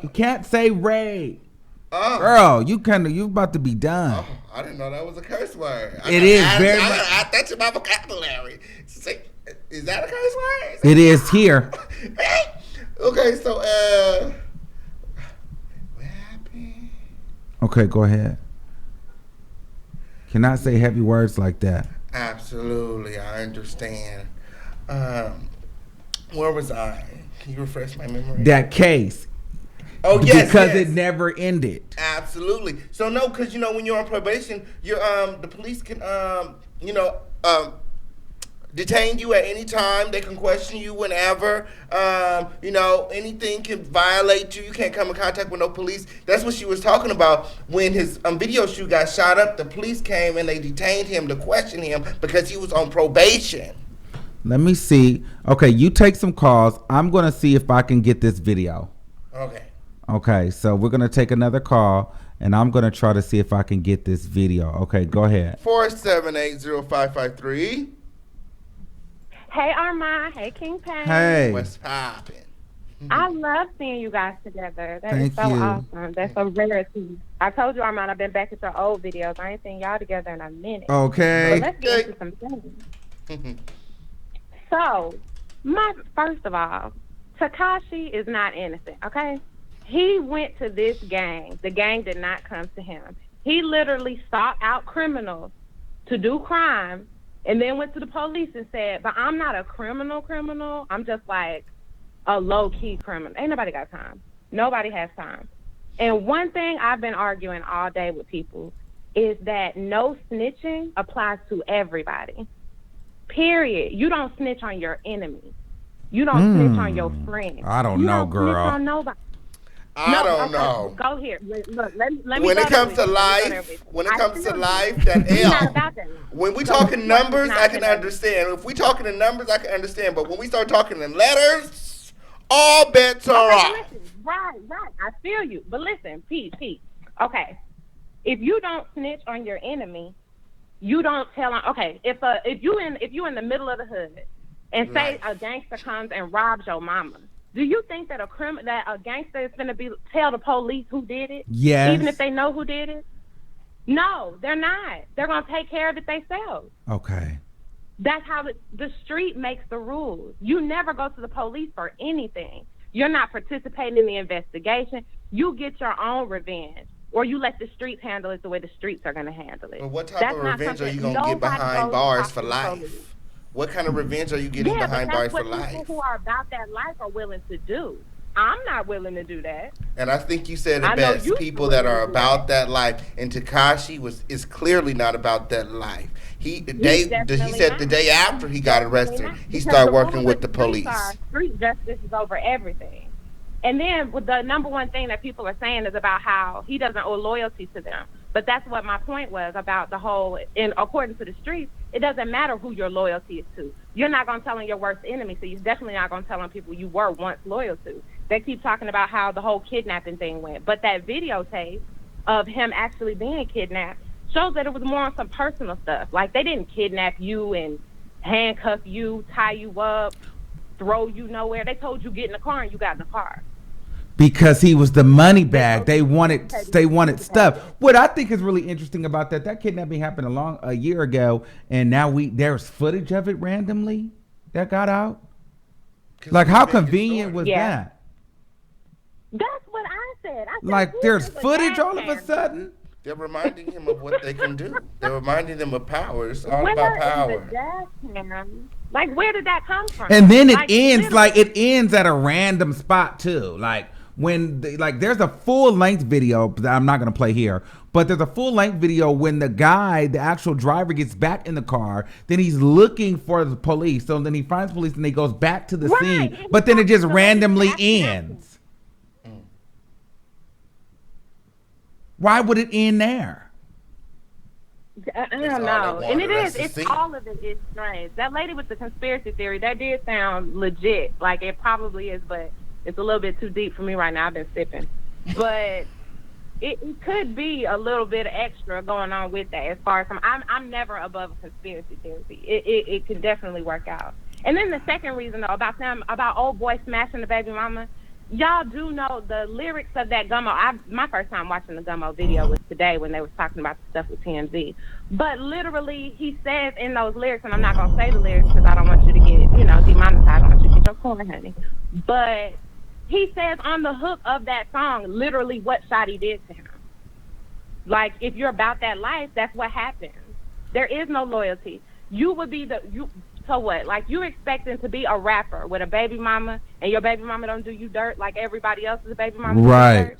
You can't say rape. Oh. Girl, you about to be done. Oh, I didn't know that was a curse word. It is very much. I that's in my vocabulary. Is that a curse word? It is here. Okay, so what happened? Okay, go ahead. Cannot say heavy words like that. Absolutely, I understand. Where was I? Can you refresh my memory? That case. Oh, yes, because it never ended. Absolutely. So no, because you know when you're on probation, you're the police can detain you at any time. They can question you whenever. You know, anything can violate you. You can't come in contact with no police. That's what she was talking about when his video shoot got shot up. The police came and they detained him to question him because he was on probation. Let me see. Okay, you take some calls. I'm gonna see if I can get this video. Okay, so we're going to take another call, and I'm going to try to see if I can get this video. Okay, go ahead. 478-0553. Hey, Armon. Hey, Kingpin. Hey. What's poppin'? I love seeing you guys together. That Thank is so you. awesome. That's a rarity. I told you, Armon, I've been back at your old videos. I ain't seen y'all together in a minute. Okay. But let's get into some things. So, first of all, Tekashi is not innocent, okay? He went to this gang. The gang did not come to him. He literally sought out criminals to do crime and then went to the police and said, but I'm not a criminal. I'm just like a low-key criminal. Ain't nobody got time. Nobody has time. And one thing I've been arguing all day with people is that no snitching applies to everybody. Period. You don't snitch on your enemy. You don't snitch on your friend. I don't know, girl. You don't snitch on nobody. I don't know. Go here. Look, let me when it comes to life, that L. When we talking numbers, I can understand. If we talking in numbers, I can understand. But when we start talking in letters, all bets are off. Right. I feel you. But listen, Pete. Okay, if you don't snitch on your enemy, you don't tell on. Okay, if you in the middle of the hood, and say a gangster comes and robs your mama. Do you think that a gangster is going to tell the police who did it? Yes. Even if they know who did it? No, they're not. They're going to take care of it themselves. Okay. That's how the street makes the rules. You never go to the police for anything. You're not participating in the investigation. You get your own revenge. Or you let the streets handle it the way the streets are going to handle it. But what type of revenge are you going to get behind bars for life? What kind of revenge are you getting behind bars for life? That's what people who are about that life are willing to do. I'm not willing to do that. And I think you said it best. People that are about that life. And Tekashi is clearly not about that life. He said the day after he got arrested, he started working with the police. Street justice is over everything. And then the number one thing that people are saying is about how he doesn't owe loyalty to them. But that's what my point was about the whole, according to the streets, it doesn't matter who your loyalty is to. You're not going to tell on your worst enemy, so you're definitely not going to tell on people you were once loyal to. They keep talking about how the whole kidnapping thing went. But that videotape of him actually being kidnapped shows that it was more on some personal stuff. Like, they didn't kidnap you and handcuff you, tie you up, throw you nowhere. They told you get in the car, and you got in the car. Because he was the money bag. They wanted stuff. What I think is really interesting about that kidnapping happened a year ago, and now there's footage of it randomly that got out. Like, how convenient was that? That's what I said. Like, there's footage all of a sudden. They're reminding him of what they can do. They're reminding them of power. It's all about power. Like, where did that come from? And then it ends at a random spot too. Like, there's a full length video that I'm not going to play here, but there's a full length video when the actual driver gets back in the car, then he's looking for the police. So then he finds police and he goes back to the scene, but then it just randomly ends. Why would it end there? I don't know. And all of it is strange. That lady with the conspiracy theory, that did sound legit. Like, it probably is, but it's a little bit too deep for me right now. I've been sipping. But it could be a little bit extra going on with that as far as I'm never above a conspiracy theory. It could definitely work out. And then the second reason, though, about old boy smashing the baby mama, y'all do know the lyrics of that Gummo. My first time watching the Gummo video was today when they was talking about the stuff with TMZ. But literally, he says in those lyrics, and I'm not going to say the lyrics because I don't want you to get, demonetized. I want you to get your coin, honey. But he says on the hook of that song, literally what Shotty did to him. Like, if you're about that life, that's what happens. There is no loyalty. You would be so what? Like, you expecting to be a rapper with a baby mama, and your baby mama don't do you dirt like everybody else's baby mama. Right.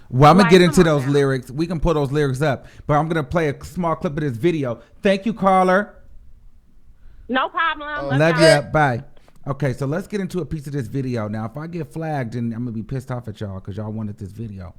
Well, I'm going to get into those lyrics. We can pull those lyrics up, but I'm going to play a small clip of this video. Thank you, caller. No problem. Love you. Bye. Okay, so let's get into a piece of this video. Now, if I get flagged, then I'm going to be pissed off at y'all because y'all wanted this video.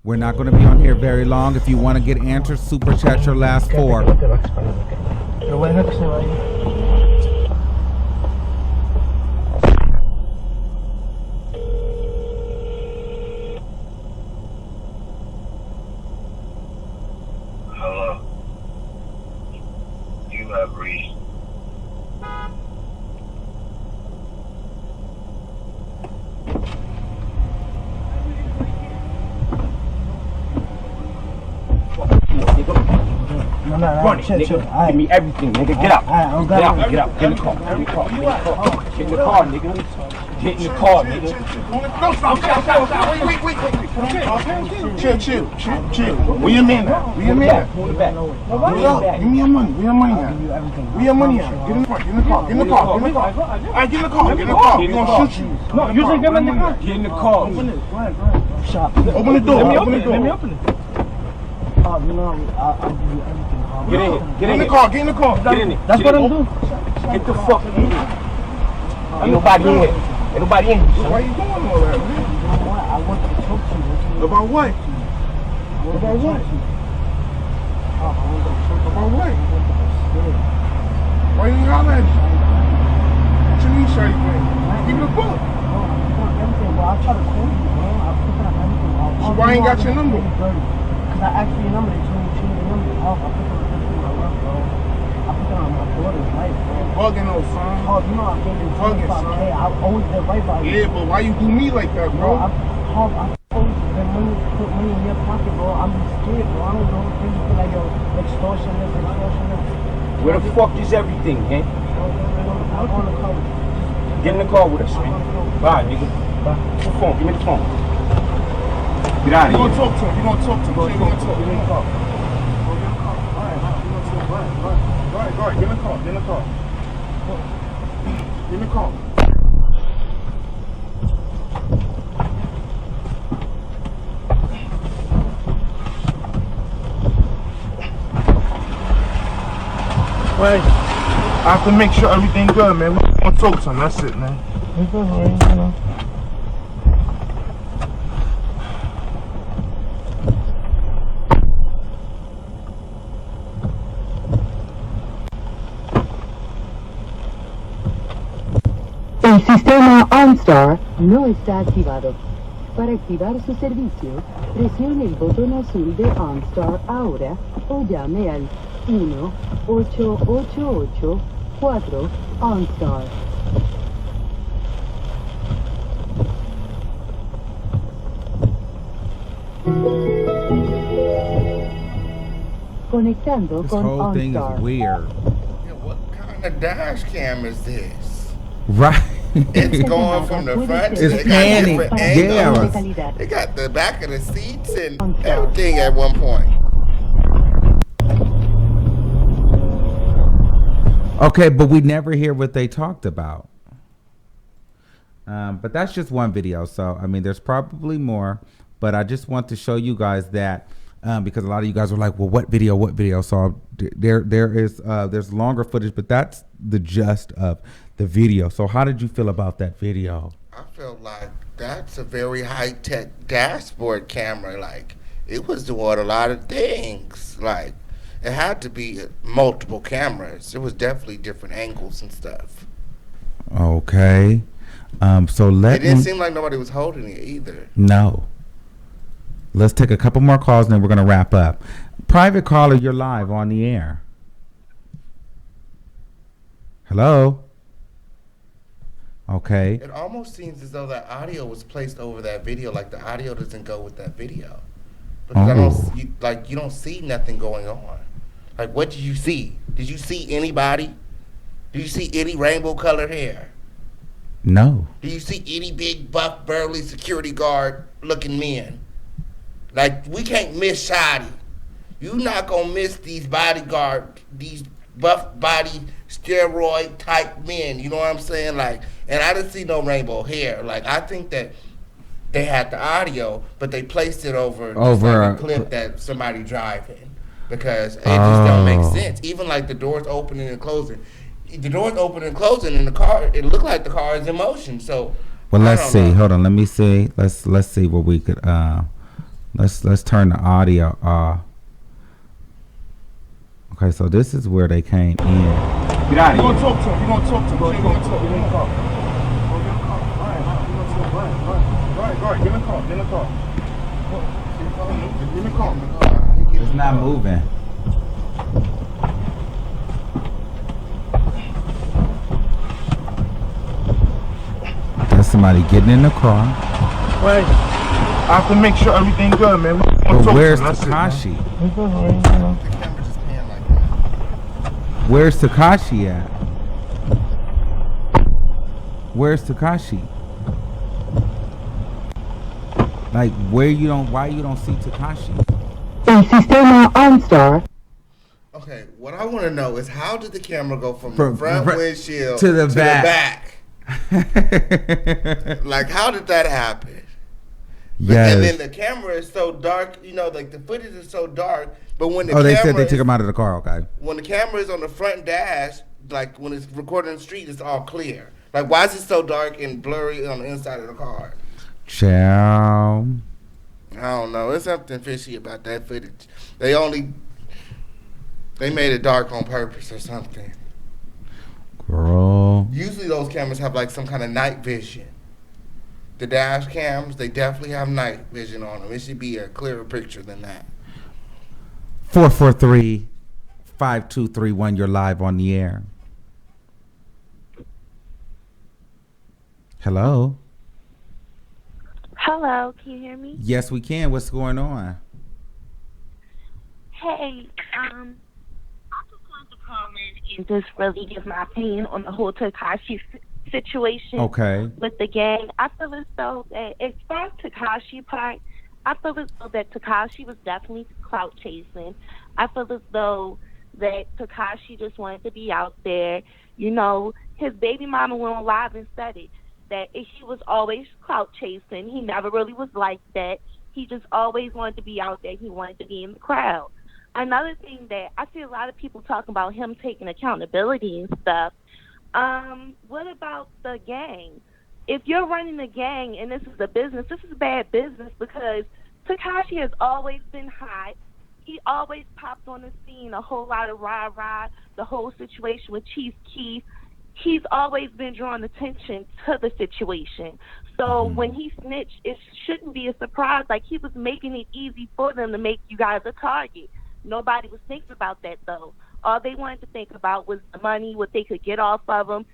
We're not going to be on here very long. If you want to get answers, super chat your last four. Hello. You have reached. Run it, nigga. Give me everything, nigga. Get out. Get out. Get out. Get in the car. Get in the car. Get in the car, nigga. Get in the car, nigga. No, stop. Wait. Chill. Where your man at? Hold it back. Give me your money. Where your money at? Where your money at? Get in the car. Get in the car. All right, get in the car. We gonna shoot you. No, you just get in the car. Get in the car. Open the door. Let me open it. I'll give you everything. Get in the car. Get in it. That's what I'm doing. Get the fuck in here. Ain't nobody in here. So why you doing all that, man? I want to talk to you. About what? About what? Why you ain't holler at me? What you mean, shawty friend? Give me the book. I'll try to call you, bro. I'll pick up everything. So why ain't got your number? Because I asked for your number. They told me to change your number. I'll pick up everything my work, bro. I'll pick up my daughter's life, bro. Bugging those, son. You know I'm getting Bugging, son. I always been right by you. Yeah, but why you do me like that, bro? I've always been put money in your pocket, bro. I'm scared, bro. I don't know. Things feel like, yo, extortion this. Where the fuck is everything, man? I'm on the car. Get in the car with us, man. Bye, nigga. Bye. Give me the phone. Get out of here. You gonna talk to him. Get in the car. All right. Get in the car. Get in the car. Right. I have to make sure everything good, man. We gonna talk to him. That's it, man. It's alright, you know. El sistema OnStar no está activado. Para activar su servicio, presione el botón azul de OnStar ahora o llame al 1-888-4 OnStar. Conectando This con whole thing OnStar. is weird. Yeah, what kind of dash cam is this? Right. It's going from the front. It's They got panning. different Yeah. angles. They got the back of the seats and everything at one point. Okay, but we never hear what they talked about. But that's just one video. So, I mean, there's probably more. But I just want to show you guys that because a lot of you guys were like, well, what video? So there's longer footage, but that's the gist of the video. So how did you feel about that video? I felt like that's a very high-tech dashboard camera. Like, it was doing a lot of things. Like, it had to be multiple cameras. It was definitely different angles and stuff. Okay. So It didn't seem like nobody was holding it either. No. Let's take a couple more calls and then we're going to wrap up. Private caller, you're live on the air. Hello? Okay. It almost seems as though that audio was placed over that video, like the audio doesn't go with that video. Because you don't see nothing going on. Like, what did you see? Did you see anybody? Did you see any rainbow colored hair? No. Do you see any big, buff, burly security guard looking men? Like, we can't miss Shotty. You not gonna miss these bodyguard, these buff body, steroid type men. You know what I'm saying? Like, and I didn't see no rainbow hair. Like, I think that they had the audio, but they placed it over like a clip that somebody driving because it just don't make sense. Even like the doors opening and closing. The doors opening and closing in the car, it looked like the car is in motion. So, well, let's see. Hold on. Let me see. Let's see what we could. Let's turn the audio off. Okay, so this is where they came in. Get out of here. You gonna talk to him. You gonna talk to him. You gonna talk. Get in the car. Right. Get in the car. Get in the car. Get in the car. It's not moving. There's somebody getting in the car. Right. I have to make sure everything good, man. But where's Tekashi? The camera just panned like that. Where's Tekashi at? Where's Tekashi? Like, why you don't see Tekashi? El sistema OnStar. Okay, what I want to know is how did the camera go from the front windshield to the back? Like, how did that happen? Yes. And then the camera is so dark, like the footage is so dark. But when they said they took him out of the car. Okay. When the camera is on the front dash, like when it's recording in the street, it's all clear. Like, why is it so dark and blurry on the inside of the car? Ciao. I don't know. There's something fishy about that footage. They made it dark on purpose or something. Girl. Usually those cameras have like some kind of night vision. The dash cams, they definitely have night vision on them. It should be a clearer picture than that. 443-5231, you're live on the air. Hello? Hello, can you hear me? Yes, we can. What's going on? Hey, I just wanted to comment and just really give my opinion on the whole Tekashi situation with the gang. I feel as though that, as far as Tekashi part, I feel as though that Tekashi was definitely clout chasing. I feel as though that Tekashi just wanted to be out there. His baby mama went on live and said it, that he was always clout chasing. He never really was like that. He just always wanted to be out there. He wanted to be in the crowd. Another thing that I see a lot of people talking about him taking accountability and stuff. What about the gang? If you're running a gang and this is a business, this is bad business because Tekashi has always been hot. He always popped on the scene, a whole lot of rah-rah, the whole situation with Chief Keef. He's always been drawing attention to the situation. So when he snitched, it shouldn't be a surprise. Like, he was making it easy for them to make you guys a target. Nobody was thinking about that, though. All they wanted to think about was the money, what they could get off of them.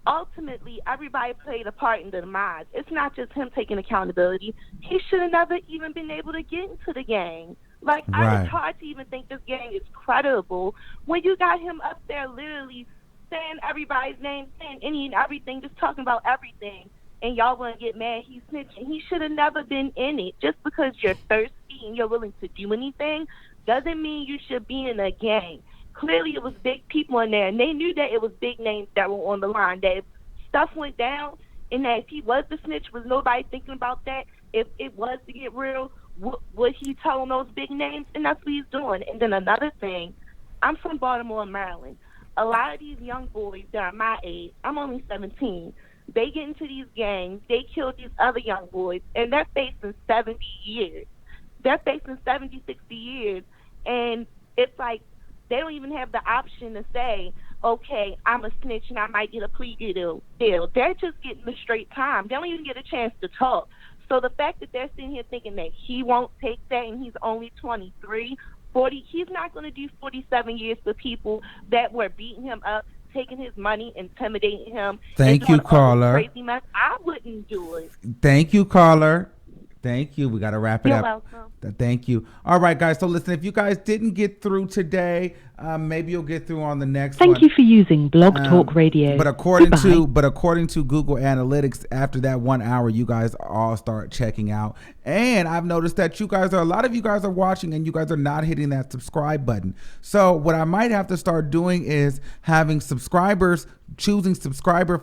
Ultimately, everybody played a part in the demise. It's not just him taking accountability. He should have never even been able to get into the gang. Like, it's hard to even think this gang is credible when you got him up there literally saying everybody's name, saying any and everything, just talking about everything, and y'all want to get mad he's snitching. He should have never been in it. Just because you're thirsty and you're willing to do anything doesn't mean you should be in a gang. Clearly, it was big people in there, and they knew that it was big names that were on the line, that if stuff went down, and that if he was the snitch, was nobody thinking about that? If it was to get real, would he tell them those big names? And that's what he's doing. And then another thing, I'm from Baltimore, Maryland. A lot of these young boys that are my age, I'm only 17, they get into these gangs, they kill these other young boys, and they're facing 70 years. They're facing 70, 60 years, and it's like they don't even have the option to say, okay, I'm a snitch and I might get a plea deal. They're just getting the straight time. They don't even get a chance to talk. So the fact that they're sitting here thinking that he won't take that and he's only 23, 40, he's not going to do 47 years for people that were beating him up, taking his money, intimidating him. Thank you, caller. Crazy mess. I wouldn't do it. Thank you, caller. Thank you. We got to wrap it You're up. welcome. Thank you. All right, guys. So listen, if you guys didn't get through today, maybe you'll get through on the next one. Thank you for using Blog Talk Radio. But according to Google Analytics, after that 1 hour, you guys all start checking out. And I've noticed that a lot of you guys are watching and you guys are not hitting that subscribe button. So what I might have to start doing is having subscribers choosing new subscriber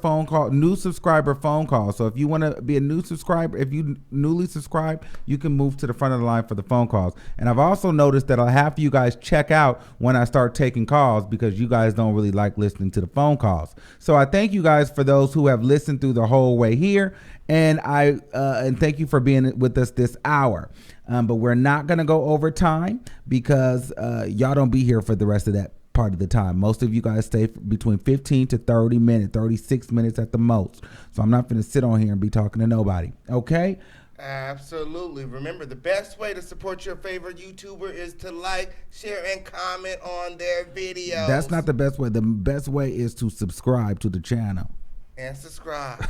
phone call. So if you want to be a new subscriber, if you newly subscribed, you can move to the front of the line for the phone calls. And I've also noticed that I'll have you guys check out when I start taking calls because you guys don't really like listening to the phone calls. So I thank you guys for those who have listened through the whole way here. And and thank you for being with us this hour. But we're not going to go over time because y'all don't be here for the rest of that part of the time. Most of you guys stay between 15 to 30 minutes, 36 minutes at the most. So I'm not going to sit on here and be talking to nobody. Okay? Absolutely. Remember, the best way to support your favorite YouTuber is to like, share, and comment on their videos. That's not the best way. The best way is to subscribe to the channel. And subscribe.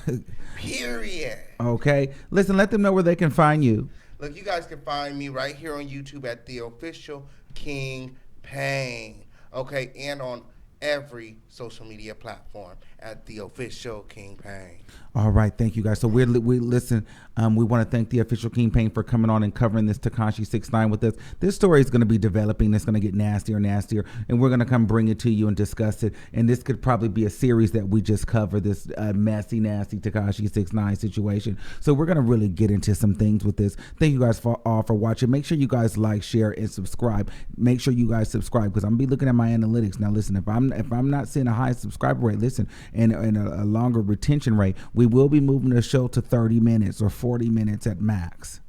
Period. Okay. Listen, let them know where they can find you. Look, you guys can find me right here on YouTube at The Official King Payne. Okay, and on every social media platform at The Official King Payne. All right, thank you guys. So we listen. We want to thank The Official King Payne for coming on and covering this Tekashi 6ix9ine with us. This story is going to be developing. It's going to get nastier and nastier, and we're going to come bring it to you and discuss it. And this could probably be a series that we just cover, this messy, nasty Tekashi 6ix9ine situation. So we're going to really get into some things with this. Thank you guys all for watching. Make sure you guys like, share, and subscribe. Make sure you guys subscribe because I'm gonna be looking at my analytics now. Listen, if I'm not seeing a high subscriber rate, listen, and a longer retention rate, we will be moving the show to 30 minutes or 40 minutes at max.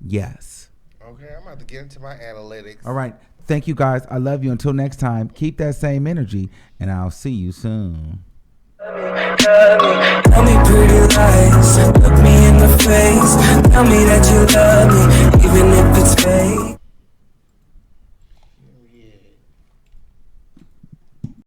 Yes. Okay, I'm about to get into my analytics. All right. Thank you guys. I love you. Until next time, keep that same energy, and I'll see you soon. Tell me pretty lies, look me in the face. Tell me that you love me, even if it's fake.